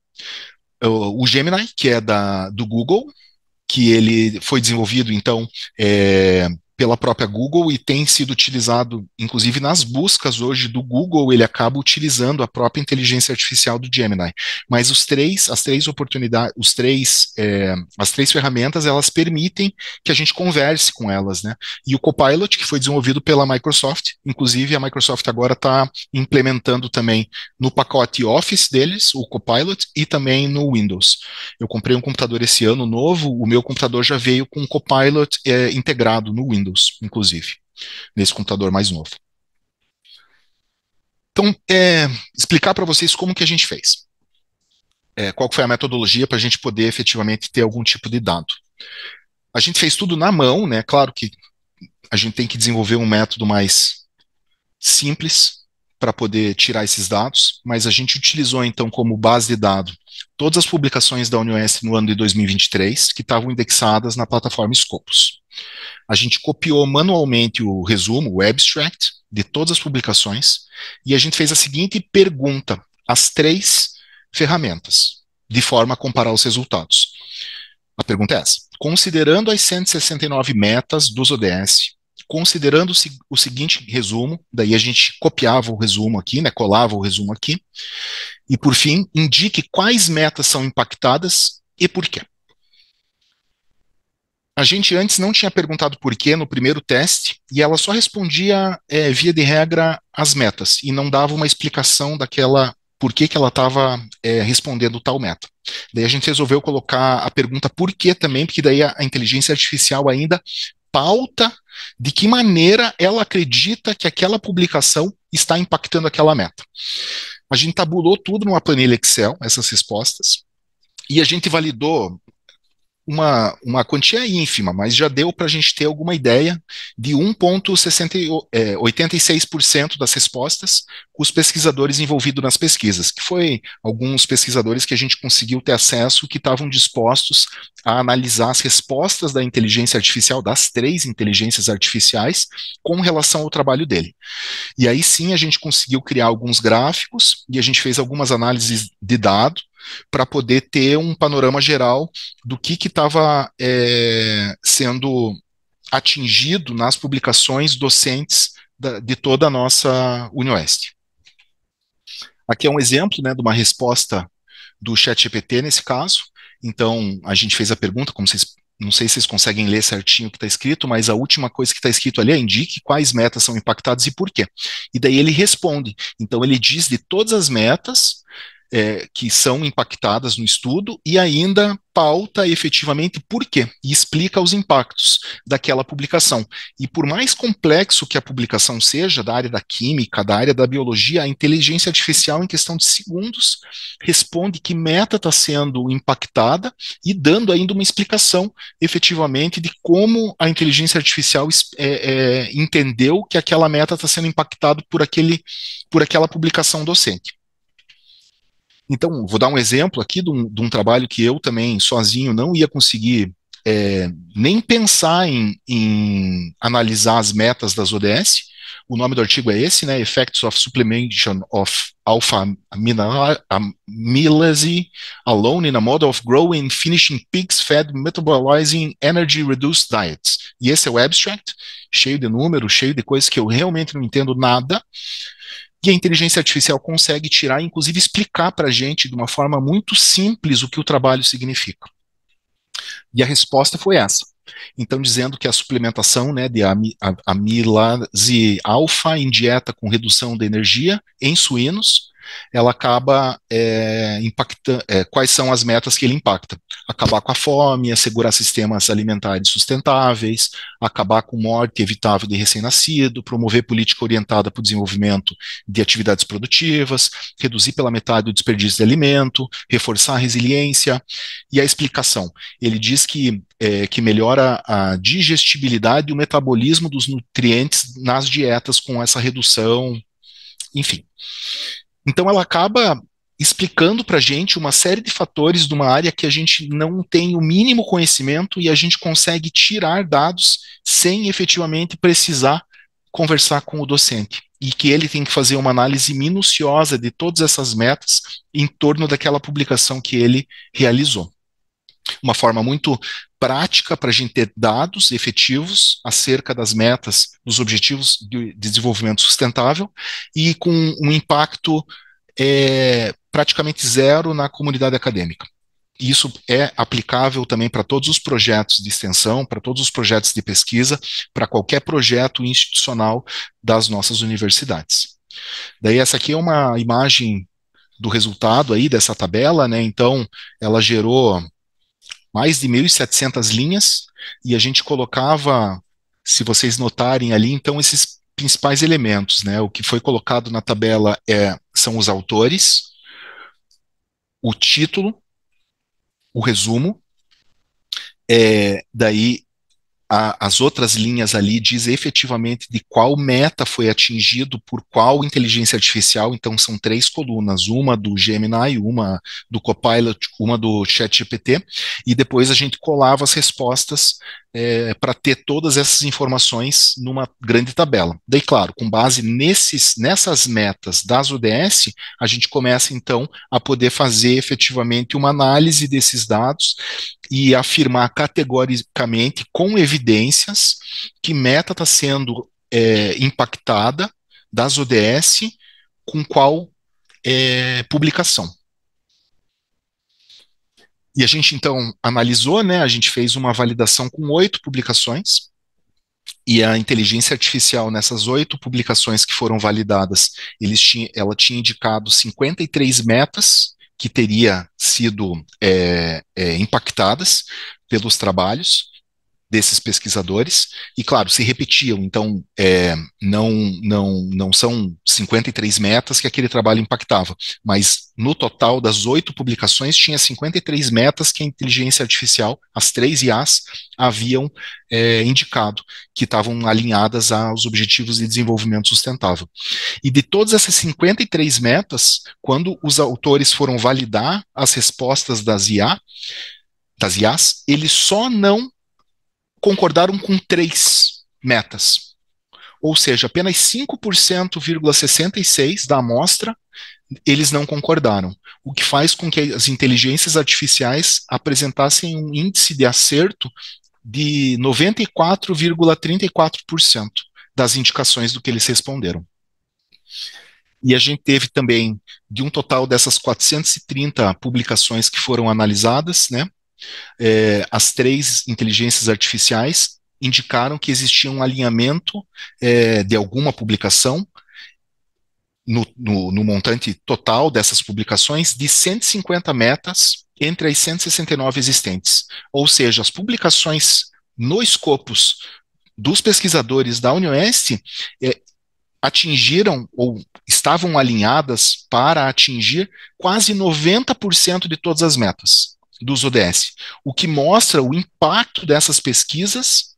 o Gemini, que é do Google, que ele foi desenvolvido, então, pela própria Google e tem sido utilizado, inclusive nas buscas hoje do Google, ele acaba utilizando a própria inteligência artificial do Gemini. Mas as três oportunidades, as três ferramentas, elas permitem que a gente converse com elas, né? E o Copilot, que foi desenvolvido pela Microsoft, inclusive a Microsoft agora está implementando também no pacote Office deles, o Copilot, e também no Windows. Eu comprei um computador esse ano novo, o meu computador já veio com o Copilot integrado no Windows, inclusive, nesse computador mais novo. Então, explicar para vocês como que a gente fez. Qual foi a metodologia para a gente poder efetivamente ter algum tipo de dado. A gente fez tudo na mão, né? Claro que a gente tem que desenvolver um método mais simples para poder tirar esses dados, mas a gente utilizou então como base de dados todas as publicações da UniOS no ano de 2023 que estavam indexadas na plataforma Scopus. A gente copiou manualmente o resumo, o abstract, de todas as publicações, e a gente fez a seguinte pergunta às três ferramentas, de forma a comparar os resultados. A pergunta é essa: considerando as 169 metas dos ODS, considerando o seguinte resumo, daí a gente copiava o resumo aqui, né, colava o resumo aqui, e por fim, indique quais metas são impactadas e por quê. A gente antes não tinha perguntado por quê no primeiro teste, e ela só respondia, via de regra, as metas, e não dava uma explicação daquela, por que ela estava respondendo tal meta. Daí a gente resolveu colocar a pergunta por quê também, porque daí a inteligência artificial ainda pauta de que maneira ela acredita que aquela publicação está impactando aquela meta. A gente tabulou tudo numa planilha Excel, essas respostas, e a gente validou uma quantia ínfima, mas já deu para a gente ter alguma ideia de 1,86% das respostas com os pesquisadores envolvidos nas pesquisas, que foi alguns pesquisadores que a gente conseguiu ter acesso que estavam dispostos a analisar as respostas da inteligência artificial, das três inteligências artificiais, com relação ao trabalho dele. E aí sim a gente conseguiu criar alguns gráficos e a gente fez algumas análises de dado para poder ter um panorama geral do que estava sendo atingido nas publicações docentes de toda a nossa UniOeste. Aqui é um exemplo, né, de uma resposta do ChatGPT nesse caso. Então, a gente fez a pergunta, como vocês, não sei se vocês conseguem ler certinho o que está escrito, mas a última coisa que está escrito ali é: indique quais metas são impactadas e por quê. E daí ele responde. Então, ele diz de todas as metas que são impactadas no estudo e ainda pauta efetivamente por quê e explica os impactos daquela publicação. E por mais complexo que a publicação seja, da área da química, da área da biologia, a inteligência artificial, em questão de segundos, responde que meta está sendo impactada e dando ainda uma explicação efetivamente de como a inteligência artificial entendeu que aquela meta está sendo impactada por aquela publicação docente. Então, vou dar um exemplo aqui de um trabalho que eu também, sozinho, não ia conseguir nem pensar em analisar as metas das ODS. O nome do artigo é esse, né? Effects of Supplementation of Alpha-amylase Alone in a Model of Growing Finishing Pigs Fed Metabolizing Energy Reduced Diets. E esse é o abstract, cheio de números, cheio de coisas que eu realmente não entendo nada. E a inteligência artificial consegue tirar, inclusive explicar para a gente de uma forma muito simples o que o trabalho significa. E a resposta foi essa. Então, dizendo que a suplementação, né, de amilase alfa em dieta com redução de energia em suínos, ela acaba impactando. Quais são as metas que ele impacta? Acabar com a fome, assegurar sistemas alimentares sustentáveis, acabar com morte evitável de recém-nascido, promover política orientada para o desenvolvimento de atividades produtivas, reduzir pela metade o desperdício de alimento, reforçar a resiliência. E a explicação: ele diz que melhora a digestibilidade e o metabolismo dos nutrientes nas dietas com essa redução, enfim. Então ela acaba explicando para a gente uma série de fatores de uma área que a gente não tem o mínimo conhecimento e a gente consegue tirar dados sem efetivamente precisar conversar com o docente. E que ele tem que fazer uma análise minuciosa de todas essas metas em torno daquela publicação que ele realizou. uma forma muito prática para a gente ter dados efetivos acerca das metas, dos objetivos de desenvolvimento sustentável e com um impacto praticamente zero na comunidade acadêmica. Isso é aplicável também para todos os projetos de extensão, para todos os projetos de pesquisa, para qualquer projeto institucional das nossas universidades. Daí essa aqui é uma imagem do resultado aí dessa tabela, né? Então ela gerou mais de 1.700 linhas e a gente colocava, se vocês notarem ali, então esses principais elementos, né? O que foi colocado na tabela são os autores, o título, o resumo, daí as outras linhas ali diz efetivamente de qual meta foi atingido por qual inteligência artificial, então são 3 colunas, uma do Gemini, uma do Copilot, uma do ChatGPT, e depois a gente colava as respostas para ter todas essas informações numa grande tabela. Daí, claro, com base nessas metas das ODS, a gente começa então a poder fazer efetivamente uma análise desses dados e afirmar categoricamente, com evidências, que meta está sendo impactada das ODS com qual publicação. E a gente, então, analisou, né, a gente fez uma validação com 8 publicações, e a inteligência artificial nessas 8 publicações que foram validadas, ela tinha indicado 53 metas que teria sido impactadas pelos trabalhos desses pesquisadores, e claro, se repetiam, então não são 53 metas que aquele trabalho impactava, mas no total das 8 publicações tinha 53 metas que a inteligência artificial, as 3 IAs, haviam indicado que estavam alinhadas aos objetivos de desenvolvimento sustentável. E de todas essas 53 metas, quando os autores foram validar as respostas das IAs, eles só não concordaram com 3 metas. Ou seja, apenas 5,66% da amostra eles não concordaram, o que faz com que as inteligências artificiais apresentassem um índice de acerto de 94,34% das indicações do que eles responderam. E a gente teve também, de um total dessas 430 publicações que foram analisadas, né, as 3 inteligências artificiais indicaram que existia um alinhamento de alguma publicação no montante total dessas publicações de 150 metas entre as 169 existentes. Ou seja, as publicações no escopus dos pesquisadores da UniOeste atingiram ou estavam alinhadas para atingir quase 90% de todas as metas dos ODS, o que mostra o impacto dessas pesquisas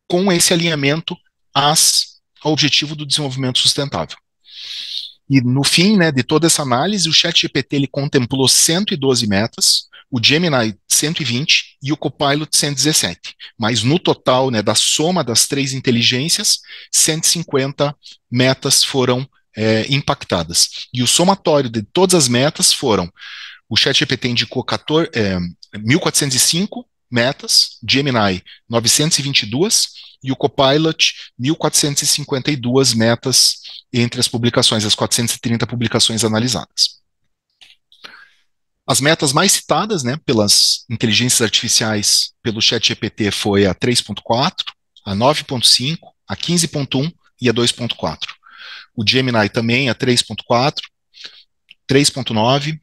com esse alinhamento ao objetivo do desenvolvimento sustentável. E no fim, né, de toda essa análise, o ChatGPT ele contemplou 112 metas, o Gemini 120 e o Copilot 117. Mas no total, né, da soma das 3 inteligências, 150 metas foram impactadas. E o somatório de todas as metas foram: o ChatGPT indicou 1.405 metas, Gemini 922 e o Copilot 1.452 metas entre as publicações, as 430 publicações analisadas. As metas mais citadas, né, pelas inteligências artificiais pelo ChatGPT foi a 3.4, a 9.5, a 15.1 e a 2.4. O Gemini também a 3.4, 3.9,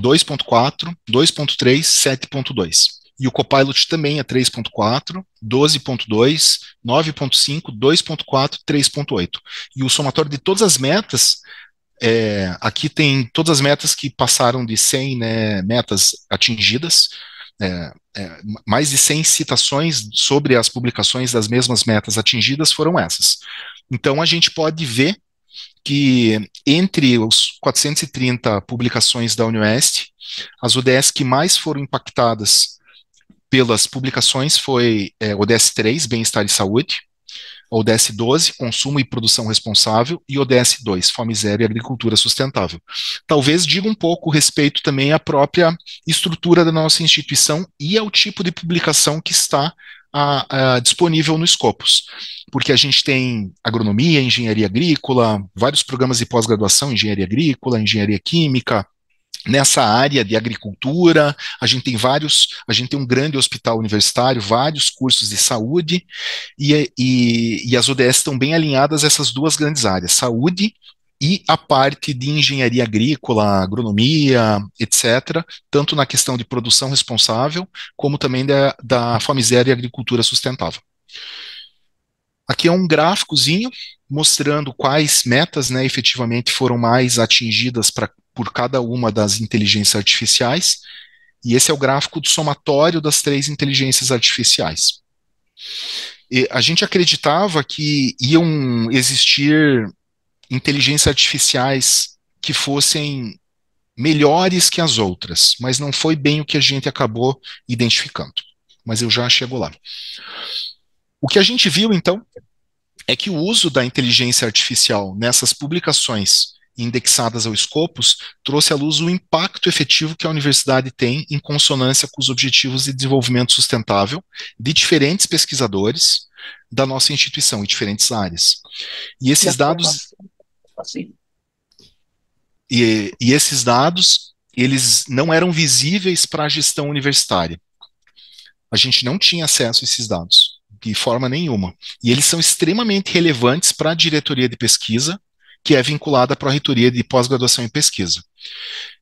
2.4, 2.3, 7.2. E o Copilot também é 3.4, 12.2, 9.5, 2.4, 3.8. E o somatório de todas as metas, aqui tem todas as metas que passaram de 100, né, metas atingidas, mais de 100 citações sobre as publicações das mesmas metas atingidas foram essas. Então a gente pode ver que entre os 430 publicações da UniOeste, as ODS que mais foram impactadas pelas publicações foi ODS 3, Bem-Estar e Saúde, a ODS 12, consumo e produção responsável, e ODS 2, fome zero e agricultura sustentável. Talvez diga um pouco respeito também à própria estrutura da nossa instituição e ao tipo de publicação que está disponível no Scopus, porque a gente tem agronomia, engenharia agrícola, vários programas de pós-graduação, engenharia agrícola, engenharia química. Nessa área de agricultura, a gente tem um grande hospital universitário, vários cursos de saúde, e as ODS estão bem alinhadas a essas duas grandes áreas, saúde e a parte de engenharia agrícola, agronomia, etc., tanto na questão de produção responsável, como também da fome zero e agricultura sustentável. Aqui é um gráficozinho mostrando quais metas, né, efetivamente foram mais atingidas por cada uma das inteligências artificiais, e esse é o gráfico do somatório das 3 inteligências artificiais. E a gente acreditava que iam existir inteligências artificiais que fossem melhores que as outras, mas não foi bem o que a gente acabou identificando. Mas eu já chego lá. O que a gente viu, então, é que o uso da inteligência artificial nessas publicações indexadas ao Scopus trouxe à luz o impacto efetivo que a universidade tem em consonância com os objetivos de desenvolvimento sustentável de diferentes pesquisadores da nossa instituição, em diferentes áreas. E esses dados... E esses dados, eles não eram visíveis para a gestão universitária. A gente não tinha acesso a esses dados, de forma nenhuma. E eles são extremamente relevantes para a diretoria de pesquisa, que é vinculada à Pró-Reitoria de Pós-Graduação em Pesquisa.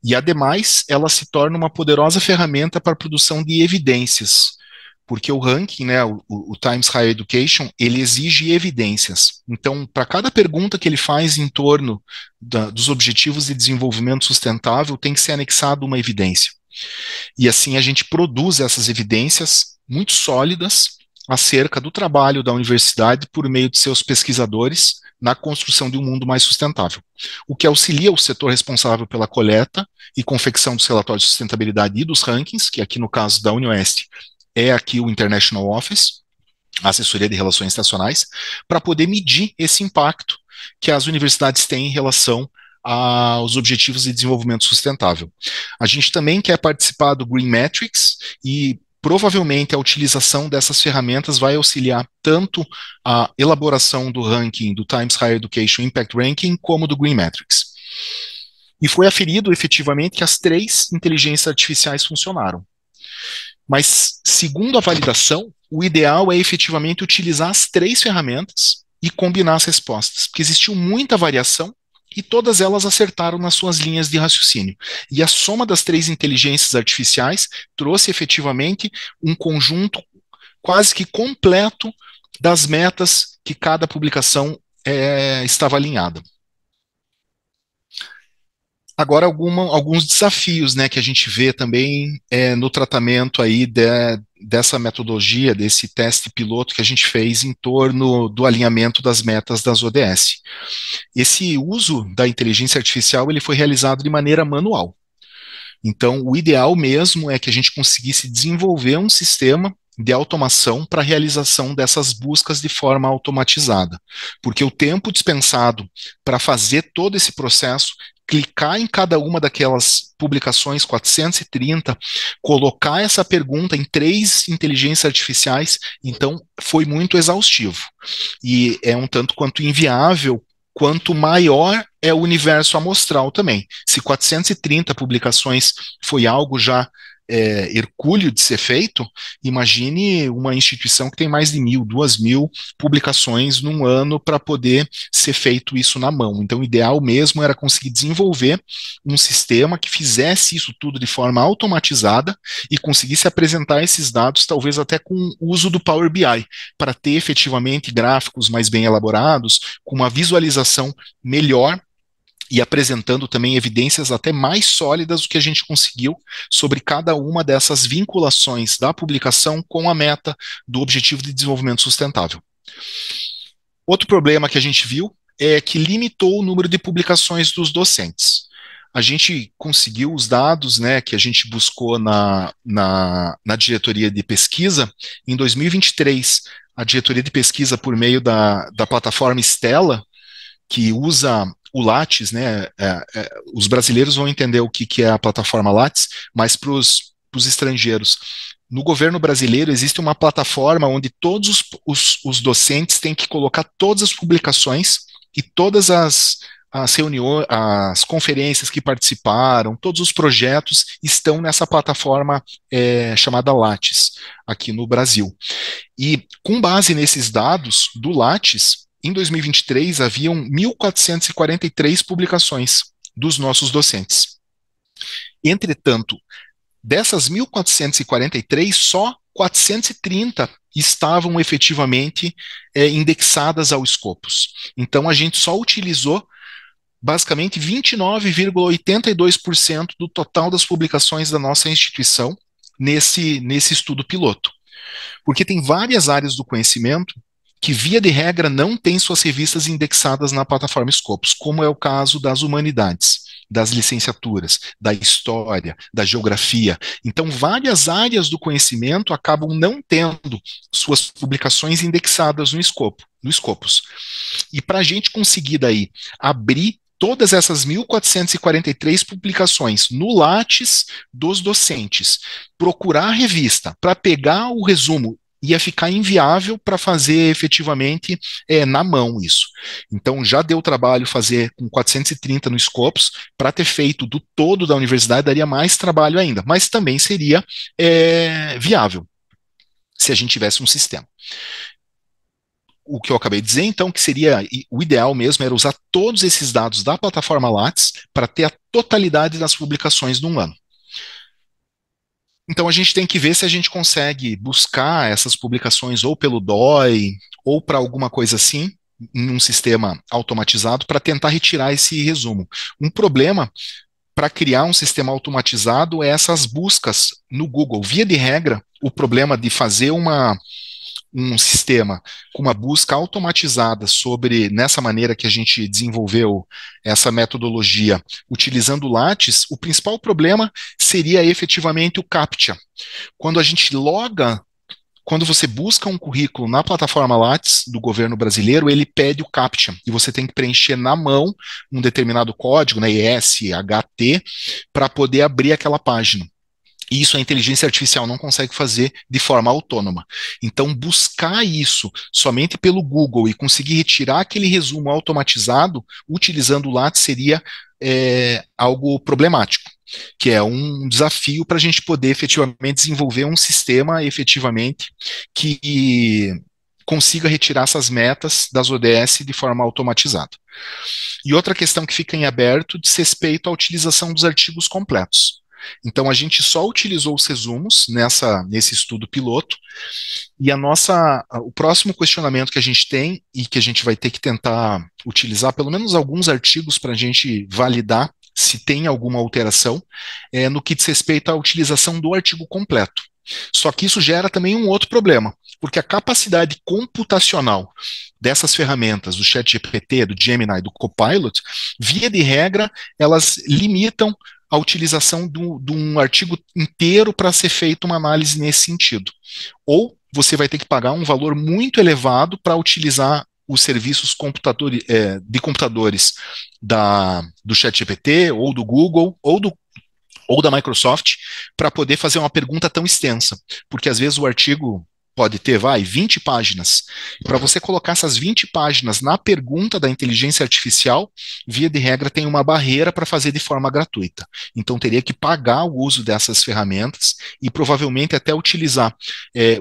E, ademais, ela se torna uma poderosa ferramenta para a produção de evidências, porque o ranking, né, o Times Higher Education, ele exige evidências. Então, para cada pergunta que ele faz em torno dos objetivos de desenvolvimento sustentável, tem que ser anexado uma evidência. E assim a gente produz essas evidências muito sólidas acerca do trabalho da universidade por meio de seus pesquisadores na construção de um mundo mais sustentável, o que auxilia o setor responsável pela coleta e confecção dos relatórios de sustentabilidade e dos rankings, que aqui no caso da UniOeste é aqui o International Office, a assessoria de relações internacionais, para poder medir esse impacto que as universidades têm em relação aos objetivos de desenvolvimento sustentável. A gente também quer participar do Green Metrics e provavelmente a utilização dessas ferramentas vai auxiliar tanto a elaboração do ranking do Times Higher Education Impact Ranking como do Green Metrics. E foi aferido efetivamente que as 3 inteligências artificiais funcionaram. Mas, segundo a validação, o ideal é efetivamente utilizar as 3 ferramentas e combinar as respostas, porque existiu muita variação e todas elas acertaram nas suas linhas de raciocínio. E a soma das 3 inteligências artificiais trouxe efetivamente um conjunto quase que completo das metas que cada publicação estava alinhada. Agora, alguns desafios, né, que a gente vê também no tratamento aí dessa metodologia, desse teste piloto que a gente fez em torno do alinhamento das metas das ODS. Esse uso da inteligência artificial ele foi realizado de maneira manual. Então, o ideal mesmo é que a gente conseguisse desenvolver um sistema de automação para a realização dessas buscas de forma automatizada, porque o tempo dispensado para fazer todo esse processo, clicar em cada uma daquelas publicações 430, colocar essa pergunta em 3 inteligências artificiais, então foi muito exaustivo. E é um tanto quanto inviável, quanto maior é o universo amostral também. Se 430 publicações foi algo já hercúleo de ser feito, imagine uma instituição que tem mais de 1.000, 2.000 publicações num ano para poder ser feito isso na mão. Então, o ideal mesmo era conseguir desenvolver um sistema que fizesse isso tudo de forma automatizada e conseguisse apresentar esses dados, talvez até com o uso do Power BI, para ter efetivamente gráficos mais bem elaborados, com uma visualização melhor e apresentando também evidências até mais sólidas do que a gente conseguiu sobre cada uma dessas vinculações da publicação com a meta do Objetivo de Desenvolvimento Sustentável. Outro problema que a gente viu é que limitou o número de publicações dos docentes. A gente conseguiu os dados, né, que a gente buscou na diretoria de pesquisa. Em 2023, a diretoria de pesquisa por meio da plataforma Stella, que usa o Lattes, né? Os brasileiros vão entender o que é a plataforma Lattes, mas para os estrangeiros. No governo brasileiro existe uma plataforma onde todos os docentes têm que colocar todas as publicações e todas as reuniões, as conferências que participaram, todos os projetos estão nessa plataforma chamada Lattes, aqui no Brasil. E com base nesses dados do Lattes, em 2023 haviam 1.443 publicações dos nossos docentes. Entretanto, dessas 1.443, só 430 estavam efetivamente indexadas ao Scopus. Então, a gente só utilizou basicamente 29,82% do total das publicações da nossa instituição nesse estudo piloto. Porque tem várias áreas do conhecimento que, via de regra, não têm suas revistas indexadas na plataforma Scopus, como é o caso das humanidades, das licenciaturas, da história, da geografia. Então, várias áreas do conhecimento acabam não tendo suas publicações indexadas no Scopus. E para a gente conseguir daí abrir todas essas 1.443 publicações no Lattes dos docentes, procurar a revista para pegar o resumo, ia ficar inviável para fazer efetivamente na mão isso. Então já deu trabalho fazer com 430 no Scopus, para ter feito do todo da universidade daria mais trabalho ainda, mas também seria viável se a gente tivesse um sistema. O que eu acabei de dizer, então, que seria o ideal mesmo era usar todos esses dados da plataforma Lattes para ter a totalidade das publicações num ano. Então a gente tem que ver se a gente consegue buscar essas publicações ou pelo DOI ou para alguma coisa assim, em um sistema automatizado, para tentar retirar esse resumo. Um problema para criar um sistema automatizado é essas buscas no Google. Via de regra, o problema de fazer um sistema com uma busca automatizada sobre, nessa maneira que a gente desenvolveu essa metodologia, utilizando o Lattes, o principal problema seria efetivamente o CAPTCHA. Quando a gente loga, quando você busca um currículo na plataforma Lattes do governo brasileiro, ele pede o CAPTCHA, e você tem que preencher na mão um determinado código, né, ESHT, para poder abrir aquela página. E isso a inteligência artificial não consegue fazer de forma autônoma. Então, buscar isso somente pelo Google e conseguir retirar aquele resumo automatizado utilizando o Lattes seria algo problemático, que é um desafio para a gente poder efetivamente desenvolver um sistema efetivamente que consiga retirar essas metas das ODS de forma automatizada. E outra questão que fica em aberto diz respeito à utilização dos artigos completos. Então, a gente só utilizou os resumos nesse estudo piloto, e o próximo questionamento que a gente tem, e que a gente vai ter que tentar utilizar pelo menos alguns artigos para a gente validar se tem alguma alteração, é no que diz respeito à utilização do artigo completo. Só que isso gera também um outro problema, porque a capacidade computacional dessas ferramentas, do ChatGPT, do Gemini, do Copilot, via de regra, elas limitam a utilização de um artigo inteiro para ser feita uma análise nesse sentido. Ou você vai ter que pagar um valor muito elevado para utilizar os serviços de computadores do ChatGPT, ou do Google, ou da Microsoft, para poder fazer uma pergunta tão extensa. Porque às vezes o artigo pode ter, 20 páginas. Para você colocar essas 20 páginas na pergunta da inteligência artificial, via de regra tem uma barreira para fazer de forma gratuita. Então teria que pagar o uso dessas ferramentas e provavelmente até utilizar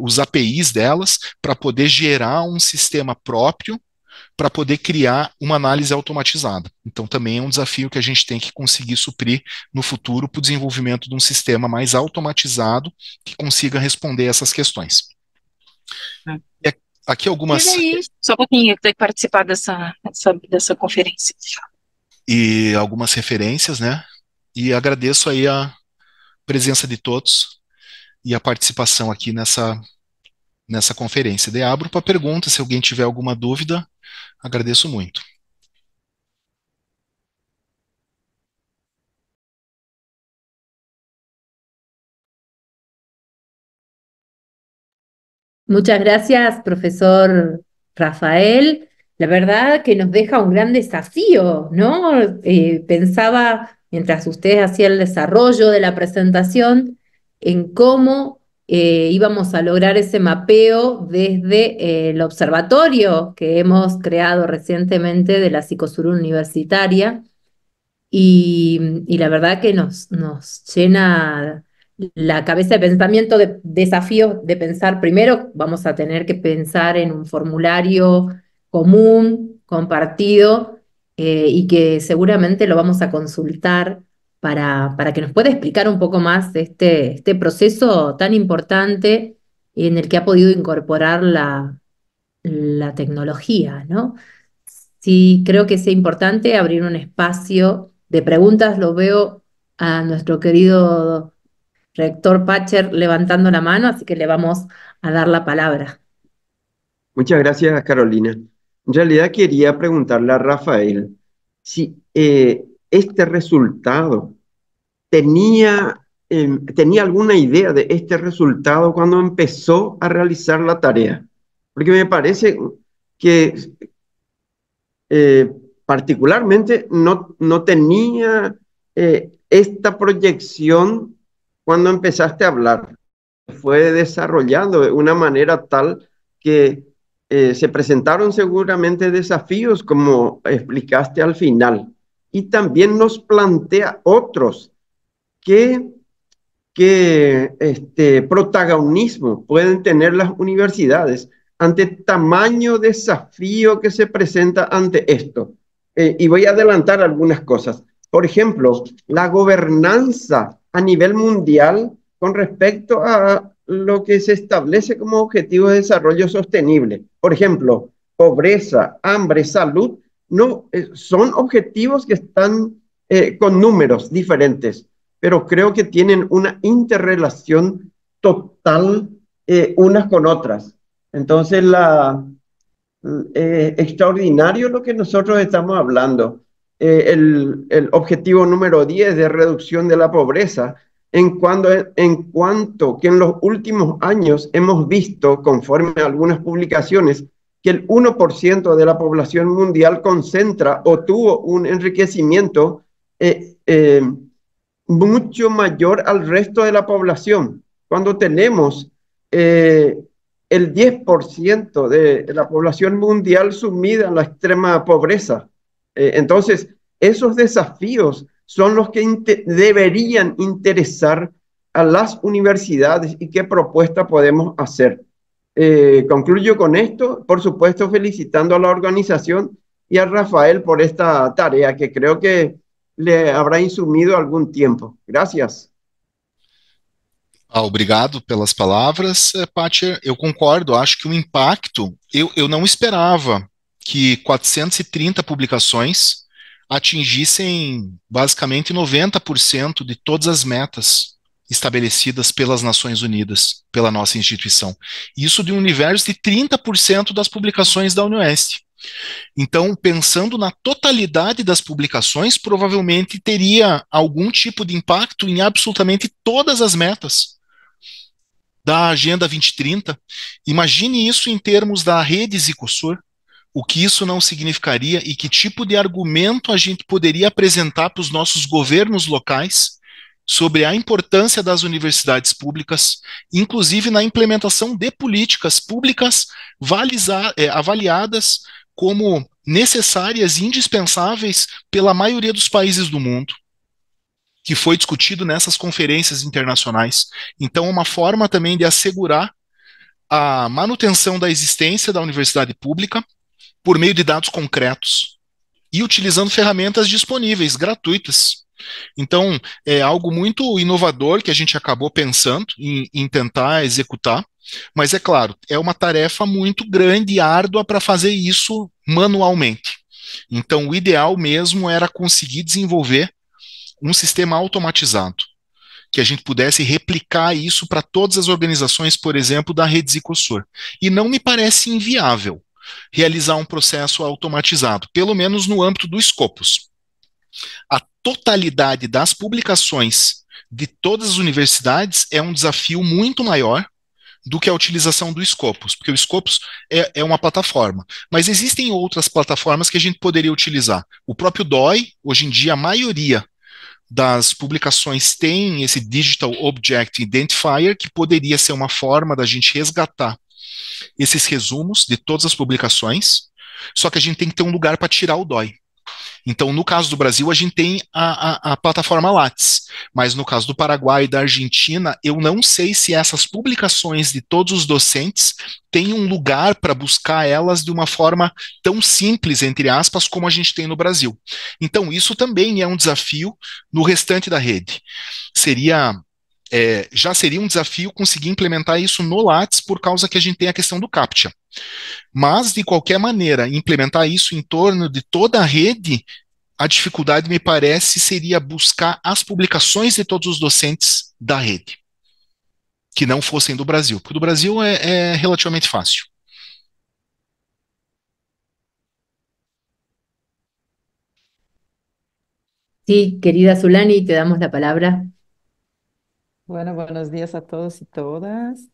os APIs delas para poder gerar um sistema próprio para poder criar uma análise automatizada. Então também é um desafio que a gente tem que conseguir suprir no futuro para o desenvolvimento de um sistema mais automatizado que consiga responder essas questões. Aqui algumas. E aí, só um pouquinho, tem que participar dessa conferência. E algumas referências, né? E agradeço aí a presença de todos e a participação aqui nessa conferência. Daí abro para pergunta, se alguém tiver alguma dúvida, agradeço muito. Muchas gracias, profesor Rafael. La verdad que nos deja un gran desafío, ¿no? Pensaba, mientras usted hacía el desarrollo de la presentación, en cómo íbamos a lograr ese mapeo desde el observatorio que hemos creado recientemente de la psicosalud universitaria. Y la verdad que nos llena la cabeza de pensamiento, de desafíos de pensar. Primero, vamos a tener que pensar en un formulario común, compartido, y que seguramente lo vamos a consultar para que nos pueda explicar un poco más de este proceso tan importante en el que ha podido incorporar la tecnología, ¿no? Sí, creo que es importante abrir un espacio de preguntas. Lo veo a nuestro querido rector Pacher levantando la mano, así que le vamos a dar la palabra. Muchas gracias, Carolina. En realidad quería preguntarle a Rafael si este resultado tenía alguna idea de este resultado cuando empezó a realizar la tarea. Porque me parece que particularmente no tenía esta proyección cuando empezaste a hablar. Fue desarrollando de una manera tal que se presentaron seguramente desafíos, como explicaste al final, y también nos plantea otros que protagonismo pueden tener las universidades ante tamaño desafío que se presenta ante esto. Y voy a adelantar algunas cosas. Por ejemplo, la gobernanza a nivel mundial con respecto a lo que se establece como objetivo de desarrollo sostenible. Por ejemplo, pobreza, hambre, salud, no, son objetivos que están con números diferentes, pero creo que tienen una interrelación total unas con otras. Entonces, extraordinario lo que nosotros estamos hablando. El objetivo número 10 de reducción de la pobreza, en cuanto que en los últimos años hemos visto, conforme a algunas publicaciones, que el 1% de la población mundial concentra o tuvo un enriquecimiento mucho mayor al resto de la población. Cuando tenemos el 10% de la población mundial sumida en la extrema pobreza. Entonces, esos desafíos son los que deberían interesar a las universidades y qué propuesta podemos hacer. Concluyo con esto, por supuesto, felicitando a la organización y a Rafael por esta tarea que creo que le habrá insumido algum tempo. Gracias. Obrigado pelas palavras, Pátia. Eu concordo, acho que o impacto, eu não esperava que 430 publicações atingissem basicamente 90% de todas as metas estabelecidas pelas Nações Unidas, pela nossa instituição. Isso de um universo de 30% das publicações da UniOeste. Então, pensando na totalidade das publicações, provavelmente teria algum tipo de impacto em absolutamente todas as metas da Agenda 2030. Imagine isso em termos da rede Zicosur, o que isso não significaria e que tipo de argumento a gente poderia apresentar para os nossos governos locais sobre a importância das universidades públicas, inclusive na implementação de políticas públicas avaliadas como necessárias e indispensáveis pela maioria dos países do mundo, que foi discutido nessas conferências internacionais. Então, uma forma também de assegurar a manutenção da existência da universidade pública por meio de dados concretos e utilizando ferramentas disponíveis, gratuitas. Então, é algo muito inovador que a gente acabou pensando em tentar executar, mas é claro, é uma tarefa muito grande e árdua para fazer isso manualmente. Então, o ideal mesmo era conseguir desenvolver um sistema automatizado, que a gente pudesse replicar isso para todas as organizações, por exemplo, da rede Zicosur. E não me parece inviável realizar um processo automatizado, pelo menos no âmbito do Scopus. A totalidade das publicações de todas as universidades é um desafio muito maior do que a utilização do Scopus, porque o Scopus é uma plataforma. Mas existem outras plataformas que a gente poderia utilizar. O próprio DOI, hoje em dia, a maioria das publicações tem esse Digital Object Identifier, que poderia ser uma forma da gente resgatar esses resumos de todas as publicações, só que a gente tem que ter um lugar para tirar o DOI. Então, no caso do Brasil, a gente tem a plataforma Lattes, mas no caso do Paraguai e da Argentina, eu não sei se essas publicações de todos os docentes têm um lugar para buscar elas de uma forma tão simples, entre aspas, como a gente tem no Brasil. Então, isso também é um desafio no restante da rede. Já seria um desafio conseguir implementar isso no Lattes, por causa que a gente tem a questão do CAPTCHA. Mas, de qualquer maneira, implementar isso em torno de toda a rede, a dificuldade, me parece, seria buscar as publicações de todos os docentes da rede, que não fossem do Brasil, porque do Brasil é relativamente fácil. Sí, querida Zulani, te damos la palabra. Bueno, buenos días a todos y todas.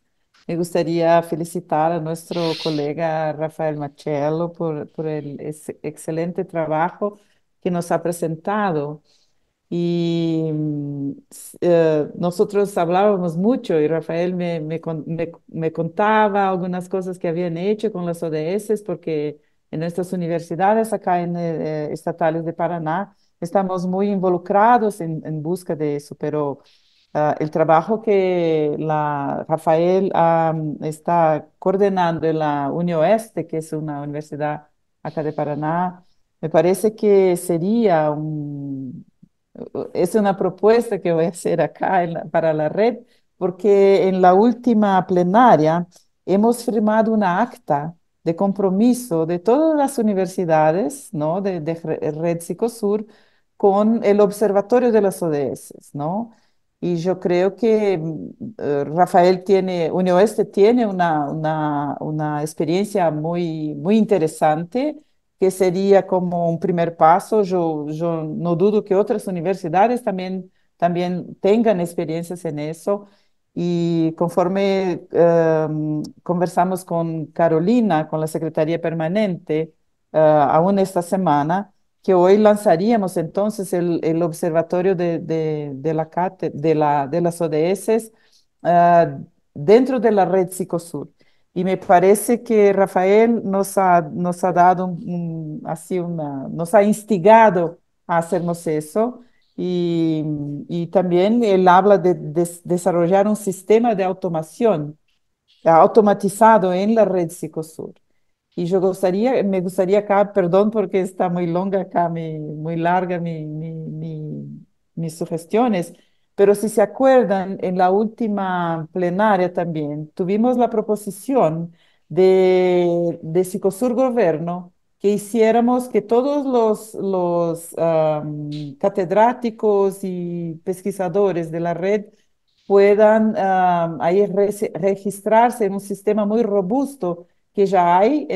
Me gustaría felicitar a nuestro colega Rafael Machello por el excelente trabajo que nos ha presentado. Y nosotros hablábamos mucho y Rafael me contaba algunas cosas que habían hecho con las ODS, porque en nuestras universidades acá estatales de Paraná estamos muy involucrados en busca de eso, pero el trabajo que Rafael está coordinando en la UniOeste, que es una universidad acá de Paraná, me parece que sería es una propuesta que voy a hacer acá para la red, porque en la última plenaria hemos firmado una acta de compromiso de todas las universidades, ¿no? de Red Psicosur con el Observatorio de las ODS, ¿no? Y yo creo que Rafael UniOeste tiene una experiencia muy interesante, que sería como un primer paso. Yo no dudo que otras universidades también tengan experiencias en eso. Y conforme conversamos con Carolina, con la Secretaría Permanente, aún esta semana, que hoy lanzaríamos entonces el observatorio de las ODS dentro de la red Psicosur. Y me parece que Rafael nos ha dado nos ha instigado a hacernos eso. Y también él habla de desarrollar un sistema de automación automatizado en la red Psicosur. Y me gustaría acá, perdón porque está muy longa acá, muy larga mis sugestiones, pero si se acuerdan, en la última plenaria también tuvimos la proposición de Psicosur Gobierno que hiciéramos que todos los catedráticos y pesquisadores de la red puedan ahí registrarse en un sistema muy robusto que ya hay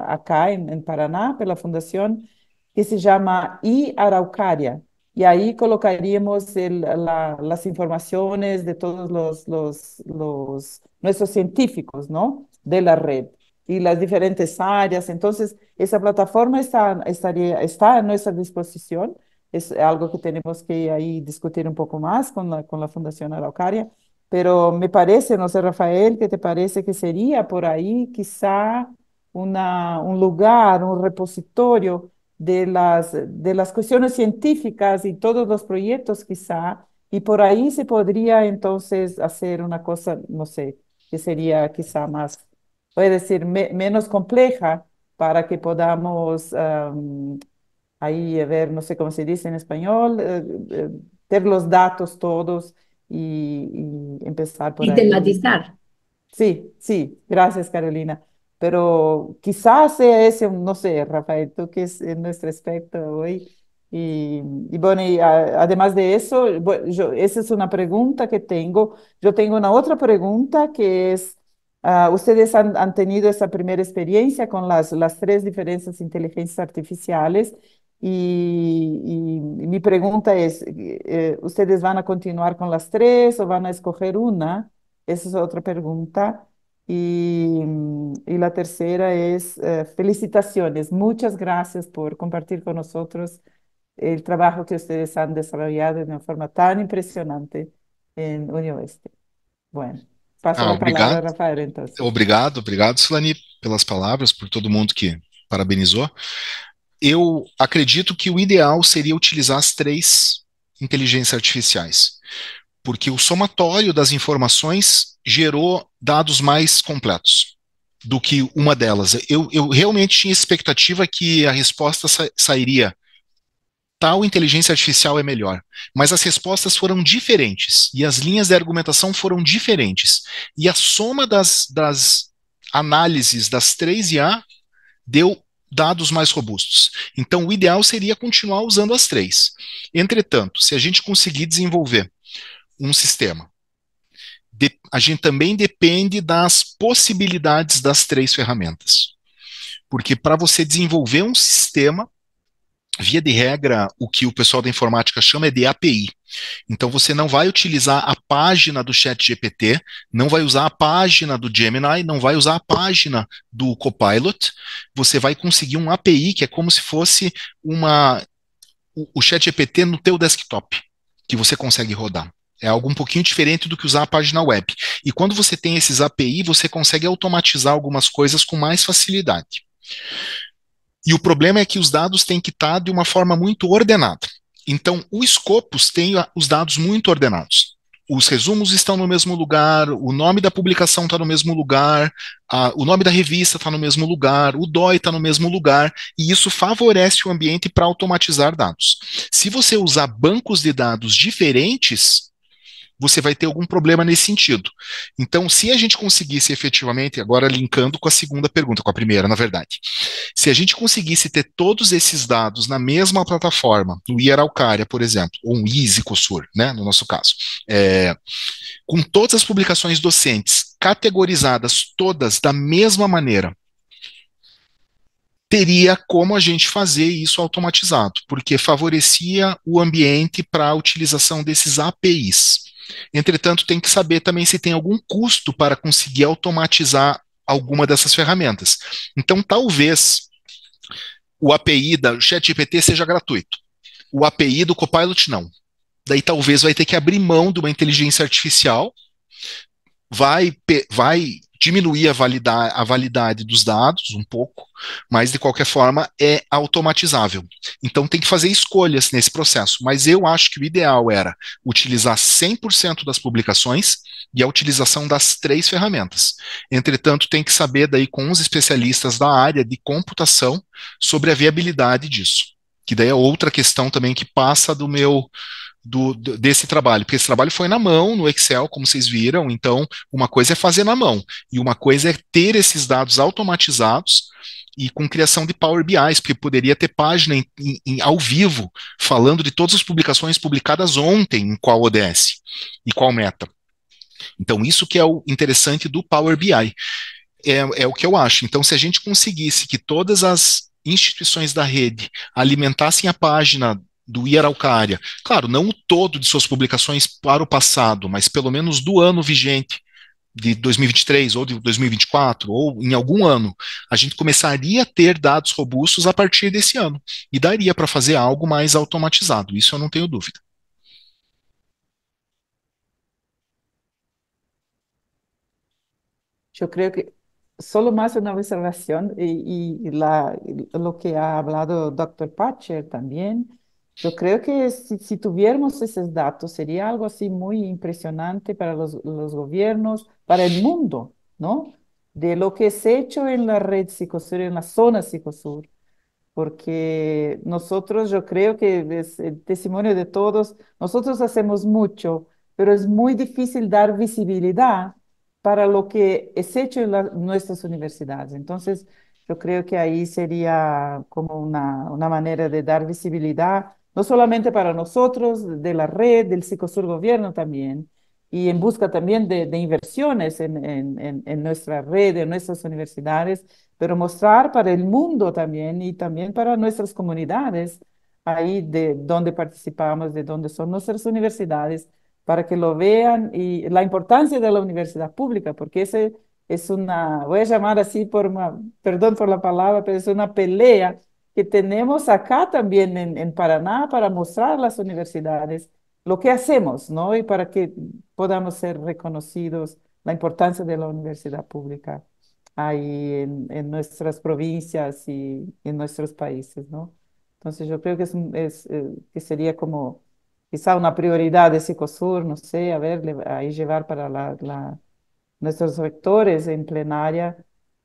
acá en Paraná, por la fundación, que se llama iAraucaria. Y ahí colocaríamos las informaciones de todos nuestros científicos, ¿no? De la red y las diferentes áreas. Entonces, esa plataforma está a nuestra disposición. Es algo que tenemos que ahí discutir un poco más con la Fundación Araucaria. Pero me parece, no sé, Rafael, ¿qué te parece que sería por ahí quizá un lugar, un repositorio de las cuestiones científicas y todos los proyectos quizá? Y por ahí se podría entonces hacer una cosa, no sé, que sería quizá más, voy a decir, menos compleja para que podamos ahí ver, no sé cómo se dice en español, ter los datos todos y empezar por ahí. Sistematizar. Sí, sí, gracias Carolina. Pero quizás sea ese, no sé, Rafael, tú que es en nuestro aspecto hoy. Y bueno, además de eso, esa es una pregunta que tengo. Yo tengo una otra pregunta que es, ustedes han tenido esa primera experiencia con las tres diferentes inteligencias artificiales y mi pregunta es, ¿ustedes van a continuar con las tres o van a escoger una? Esa es otra pregunta. Y la tercera es felicitaciones. Muchas gracias por compartir con nosotros el trabajo que ustedes han desarrollado de una forma tan impresionante en Unioeste. Bueno, paso Ah, la palabra a obrigado. Rafael entonces. Obrigado, Silani, pelas palavras, por todo mundo que parabenizou. Eu acredito que o ideal seria utilizar as três inteligências artificiais, porque o somatório das informações gerou dados mais completos do que uma delas. Eu realmente tinha expectativa que a resposta sairia tal inteligência artificial é melhor, mas as respostas foram diferentes e as linhas de argumentação foram diferentes. E a soma das análises das três IA deu dados mais robustos. Então, o ideal seria continuar usando as três. Entretanto, se a gente conseguir desenvolver um sistema, a gente também depende das possibilidades das três ferramentas. Porque para você desenvolver um sistema, via de regra, o que o pessoal da informática chama é de API. Então, você não vai utilizar a página do ChatGPT, não vai usar a página do Gemini, não vai usar a página do Copilot. Você vai conseguir um API que é como se fosse o ChatGPT no teu desktop, que você consegue rodar. É algo um pouquinho diferente do que usar a página web. E quando você tem esses API, você consegue automatizar algumas coisas com mais facilidade. E o problema é que os dados têm que estar de uma forma muito ordenada. Então, o Scopus tem os dados muito ordenados. Os resumos estão no mesmo lugar, o nome da publicação está no mesmo lugar, o nome da revista está no mesmo lugar, o DOI está no mesmo lugar, e isso favorece o ambiente para automatizar dados. Se você usar bancos de dados diferentes, você vai ter algum problema nesse sentido. Então, se a gente conseguisse efetivamente, agora linkando com a segunda pergunta, com a primeira, na verdade, se a gente conseguisse ter todos esses dados na mesma plataforma, no Araucária, por exemplo, ou um EasyCoSur, né, no nosso caso, com todas as publicações docentes categorizadas todas da mesma maneira, teria como a gente fazer isso automatizado, porque favorecia o ambiente para a utilização desses APIs. Entretanto, tem que saber também se tem algum custo para conseguir automatizar alguma dessas ferramentas. Então, talvez o API da ChatGPT seja gratuito. O API do Copilot não. Daí talvez vai ter que abrir mão de uma inteligência artificial, vai diminuir a validade dos dados um pouco, mas de qualquer forma é automatizável. Então tem que fazer escolhas nesse processo, mas eu acho que o ideal era utilizar 100% das publicações e a utilização das três ferramentas. Entretanto, tem que saber daí com os especialistas da área de computação sobre a viabilidade disso, que daí é outra questão também que passa desse trabalho, porque esse trabalho foi na mão, no Excel, como vocês viram, então uma coisa é fazer na mão, e uma coisa é ter esses dados automatizados e com criação de Power BIs, porque poderia ter página ao vivo, falando de todas as publicações publicadas ontem em qual ODS e qual meta. Então isso que é o interessante do Power BI, é o que eu acho. Então se a gente conseguisse que todas as instituições da rede alimentassem a página do Araucária, claro, não o todo de suas publicações para o passado, mas pelo menos do ano vigente, de 2023 ou de 2024, ou em algum ano, a gente começaria a ter dados robustos a partir desse ano, e daria para fazer algo mais automatizado, isso eu não tenho dúvida. Yo creo que solo más una observación lo que ha hablado doctor Patcher también. Yo creo que si tuviéramos esos datos sería algo así muy impresionante para los gobiernos, para el mundo, ¿no? De lo que es hecho en la red Psicosur, en la zona Psicosur. Porque nosotros, yo creo que es el testimonio de todos, nosotros hacemos mucho, pero es muy difícil dar visibilidad para lo que es hecho en nuestras universidades. Entonces, yo creo que ahí sería como una manera de dar visibilidad, no solamente para nosotros, de la red, del Psicosur Gobierno también, y en busca también de inversiones en nuestra red, en nuestras universidades, pero mostrar para el mundo también y también para nuestras comunidades, ahí de donde participamos, de donde son nuestras universidades, para que lo vean y la importancia de la universidad pública, porque ese es una, voy a llamar así por una, perdón por la palabra, pero es una pelea que tenemos acá también en Paraná para mostrar a las universidades lo que hacemos, ¿no? Y para que podamos ser reconocidos la importancia de la universidad pública ahí en nuestras provincias y en nuestros países, ¿no? Entonces yo creo que, que sería como quizá una prioridad de Psicosur, no sé, a ver, ahí llevar para nuestros rectores en plenaria,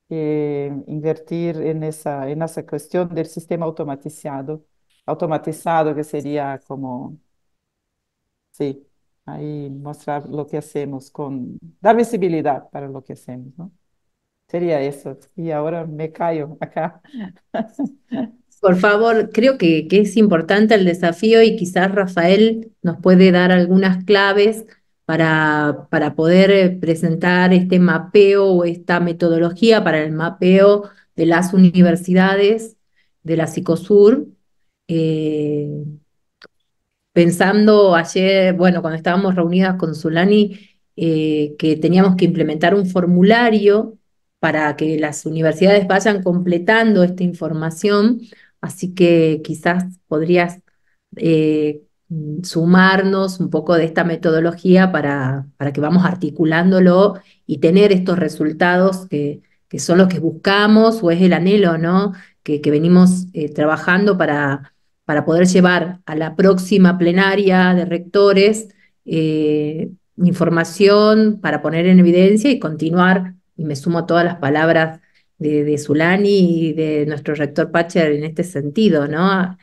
invertir en esa cuestión del sistema automatizado que sería como, sí, ahí mostrar lo que hacemos, dar visibilidad para lo que hacemos, ¿no? Sería eso. Y ahora me callo acá. Por favor, creo que es importante el desafío y quizás Rafael nos puede dar algunas claves para poder presentar este mapeo o esta metodología para el mapeo de las universidades de la Psicosur. Eh, Pensando ayer, bueno, cuando estábamos reunidas con Zulani, que teníamos que implementar un formulario para que las universidades vayan completando esta información, así que quizás podrías sumarnos un poco de esta metodología para que vamos articulándolo y tener estos resultados que son los que buscamos o es el anhelo, ¿no? Que venimos trabajando para poder llevar a la próxima plenaria de rectores información para poner en evidencia y continuar, y me sumo a todas las palabras de Zulani y de nuestro rector Pacher en este sentido, ¿no?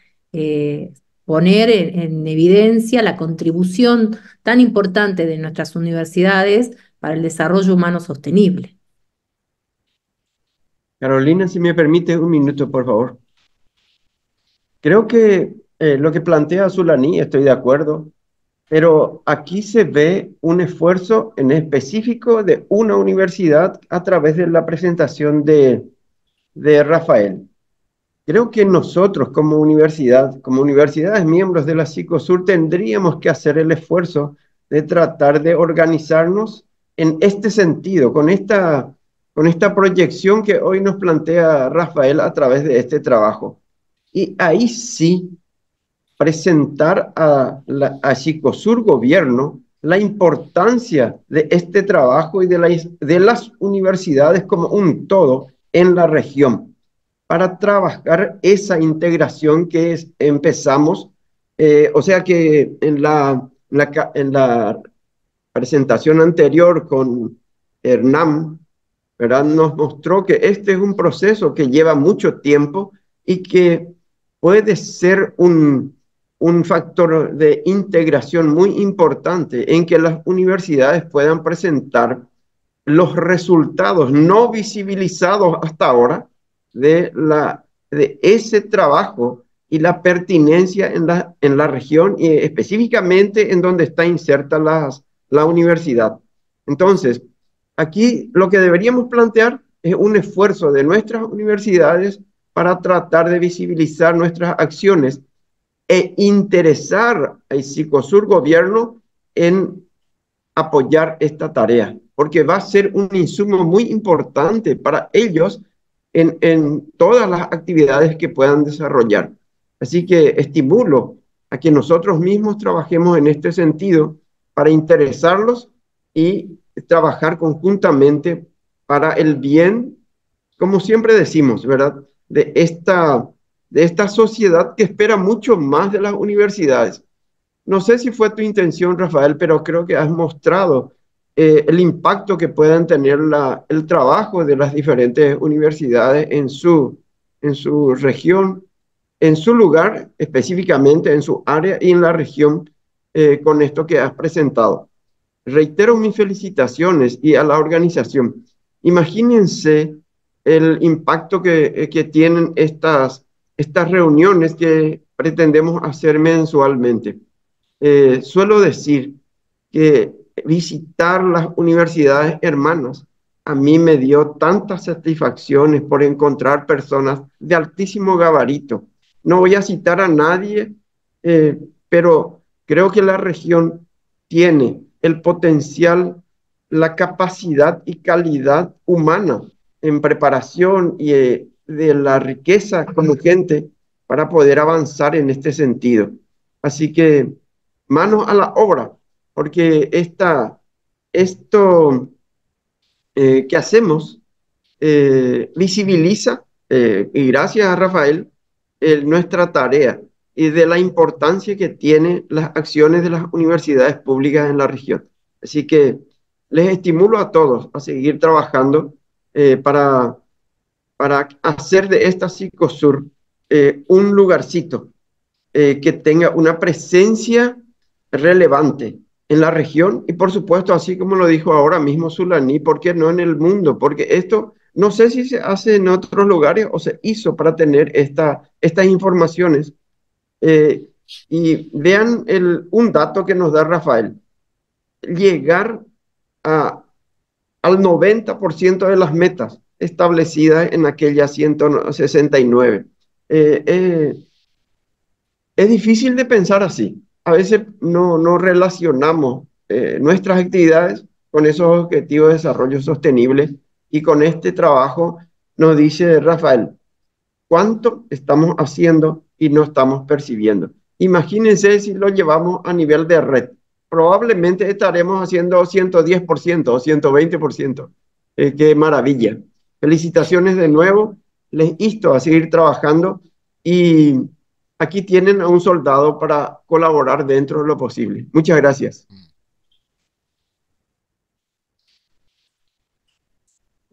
Poner en evidencia la contribución tan importante de nuestras universidades para el desarrollo humano sostenible. Carolina, si me permite un minuto, por favor. Creo que lo que plantea Zulani, estoy de acuerdo, pero aquí se ve un esfuerzo en específico de una universidad a través de la presentación de Rafael. Creo que nosotros como universidades miembros de la Psicosur, tendríamos que hacer el esfuerzo de tratar de organizarnos en este sentido, con esta proyección que hoy nos plantea Rafael a través de este trabajo. Y ahí sí presentar a Psicosur Gobierno la importancia de este trabajo y de las universidades como un todo en la región, para trabajar esa integración que empezamos, o sea que en la presentación anterior con Hernán, ¿verdad? Nos mostró que este es un proceso que lleva mucho tiempo y que puede ser un factor de integración muy importante en que las universidades puedan presentar los resultados no visibilizados hasta ahora de ese trabajo y la pertinencia en la región y específicamente en donde está inserta la universidad. Entonces, aquí lo que deberíamos plantear es un esfuerzo de nuestras universidades para tratar de visibilizar nuestras acciones e interesar al Psicosur Gobierno en apoyar esta tarea, porque va a ser un insumo muy importante para ellos en todas las actividades que puedan desarrollar. Así que estimulo a que nosotros mismos trabajemos en este sentido para interesarlos y trabajar conjuntamente para el bien, como siempre decimos, ¿verdad? De esta sociedad que espera mucho más de las universidades. No sé si fue tu intención, Rafael, pero creo que has mostrado el impacto que puedan tener el trabajo de las diferentes universidades en su región, en su lugar, específicamente en su área y en la región, con esto que has presentado. Reitero mis felicitaciones y a la organización. Imagínense el impacto que tienen estas reuniones que pretendemos hacer mensualmente. Suelo decir que visitar las universidades hermanas a mí me dio tantas satisfacciones por encontrar personas de altísimo gabarito. No voy a citar a nadie, pero creo que la región tiene el potencial, la capacidad y calidad humana en preparación y de la riqueza como gente para poder avanzar en este sentido. Así que manos a la obra, porque esto que hacemos visibiliza, y gracias a Rafael, nuestra tarea y de la importancia que tienen las acciones de las universidades públicas en la región. Así que les estimulo a todos a seguir trabajando para hacer de esta Psicosur un lugarcito que tenga una presencia relevante en la región y por supuesto, así como lo dijo ahora mismo Zulani, ¿por qué no en el mundo? Porque esto no sé si se hace en otros lugares o se hizo para tener estas informaciones. Y vean un dato que nos da Rafael. Llegar al 90% de las metas establecidas en aquella 169. Es difícil de pensar así. A veces no relacionamos nuestras actividades con esos objetivos de desarrollo sostenible y con este trabajo nos dice Rafael, ¿cuánto estamos haciendo y no estamos percibiendo? Imagínense si lo llevamos a nivel de red. Probablemente estaremos haciendo 110% o 120%. ¡Qué maravilla! Felicitaciones de nuevo. Les insto a seguir trabajando y aquí tienen a un soldado para colaborar dentro de lo posible. Muchas gracias.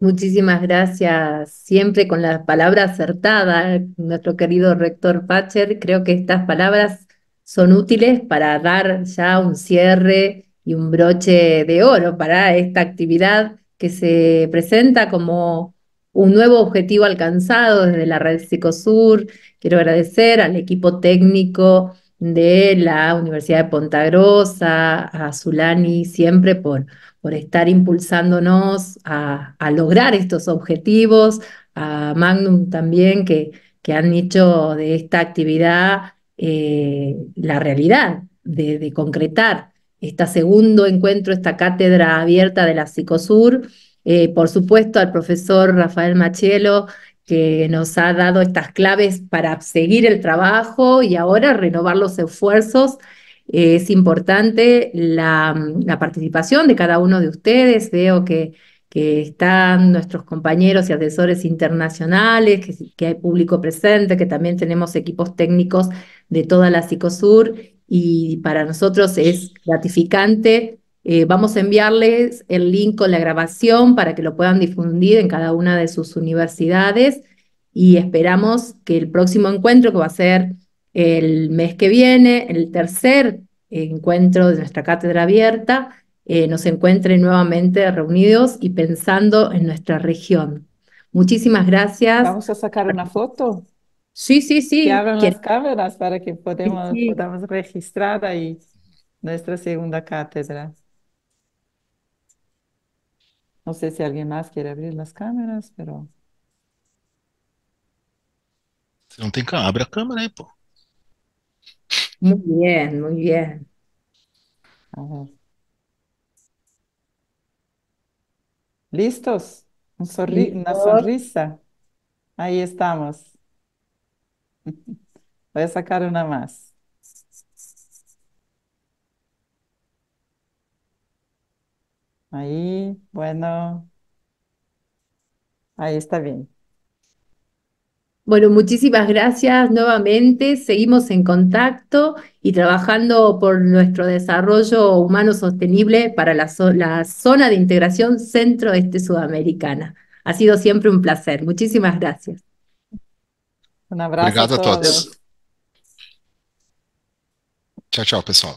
Muchísimas gracias, siempre con la palabra acertada, nuestro querido rector Pacher. Creo que estas palabras son útiles para dar ya un cierre y un broche de oro para esta actividad que se presenta como un nuevo objetivo alcanzado desde la Red Psicosur. Quiero agradecer al equipo técnico de la Universidad de Ponta Grossa, a Zulani, siempre por estar impulsándonos a lograr estos objetivos, a Magnum también, que han hecho de esta actividad la realidad, de concretar este segundo encuentro, esta cátedra abierta de la Psicosur. Por supuesto, al profesor Rafael Machielo, que nos ha dado estas claves para seguir el trabajo y ahora renovar los esfuerzos. Es importante la participación de cada uno de ustedes. Veo que están nuestros compañeros y asesores internacionales, que hay público presente, que también tenemos equipos técnicos de toda la Psicosur y para nosotros es gratificante. Vamos a enviarles el link con la grabación para que lo puedan difundir en cada una de sus universidades y esperamos que el próximo encuentro, que va a ser el mes que viene, el tercer encuentro de nuestra cátedra abierta, nos encuentren nuevamente reunidos y pensando en nuestra región. Muchísimas gracias. Vamos a sacar una foto. Sí, sí, sí. Que abran las cámaras para que Sí. podamos registrar ahí nuestra segunda cátedra. No sé si alguien más quiere abrir las cámaras, pero... Você não tem câmera? Abre a câmera aí, pô. Muy bien, muy bien. A ver. ¿Listos? Una Listos. sonrisa. Ahí estamos. Voy a sacar una más. Ahí, bueno. Ahí está bien. Bueno, muchísimas gracias nuevamente. Seguimos en contacto y trabajando por nuestro desarrollo humano sostenible para la zona de integración centro-este sudamericana. Ha sido siempre un placer. Muchísimas gracias. Un abrazo Obrigado a todos. todos. Tchau, tchau, pessoal.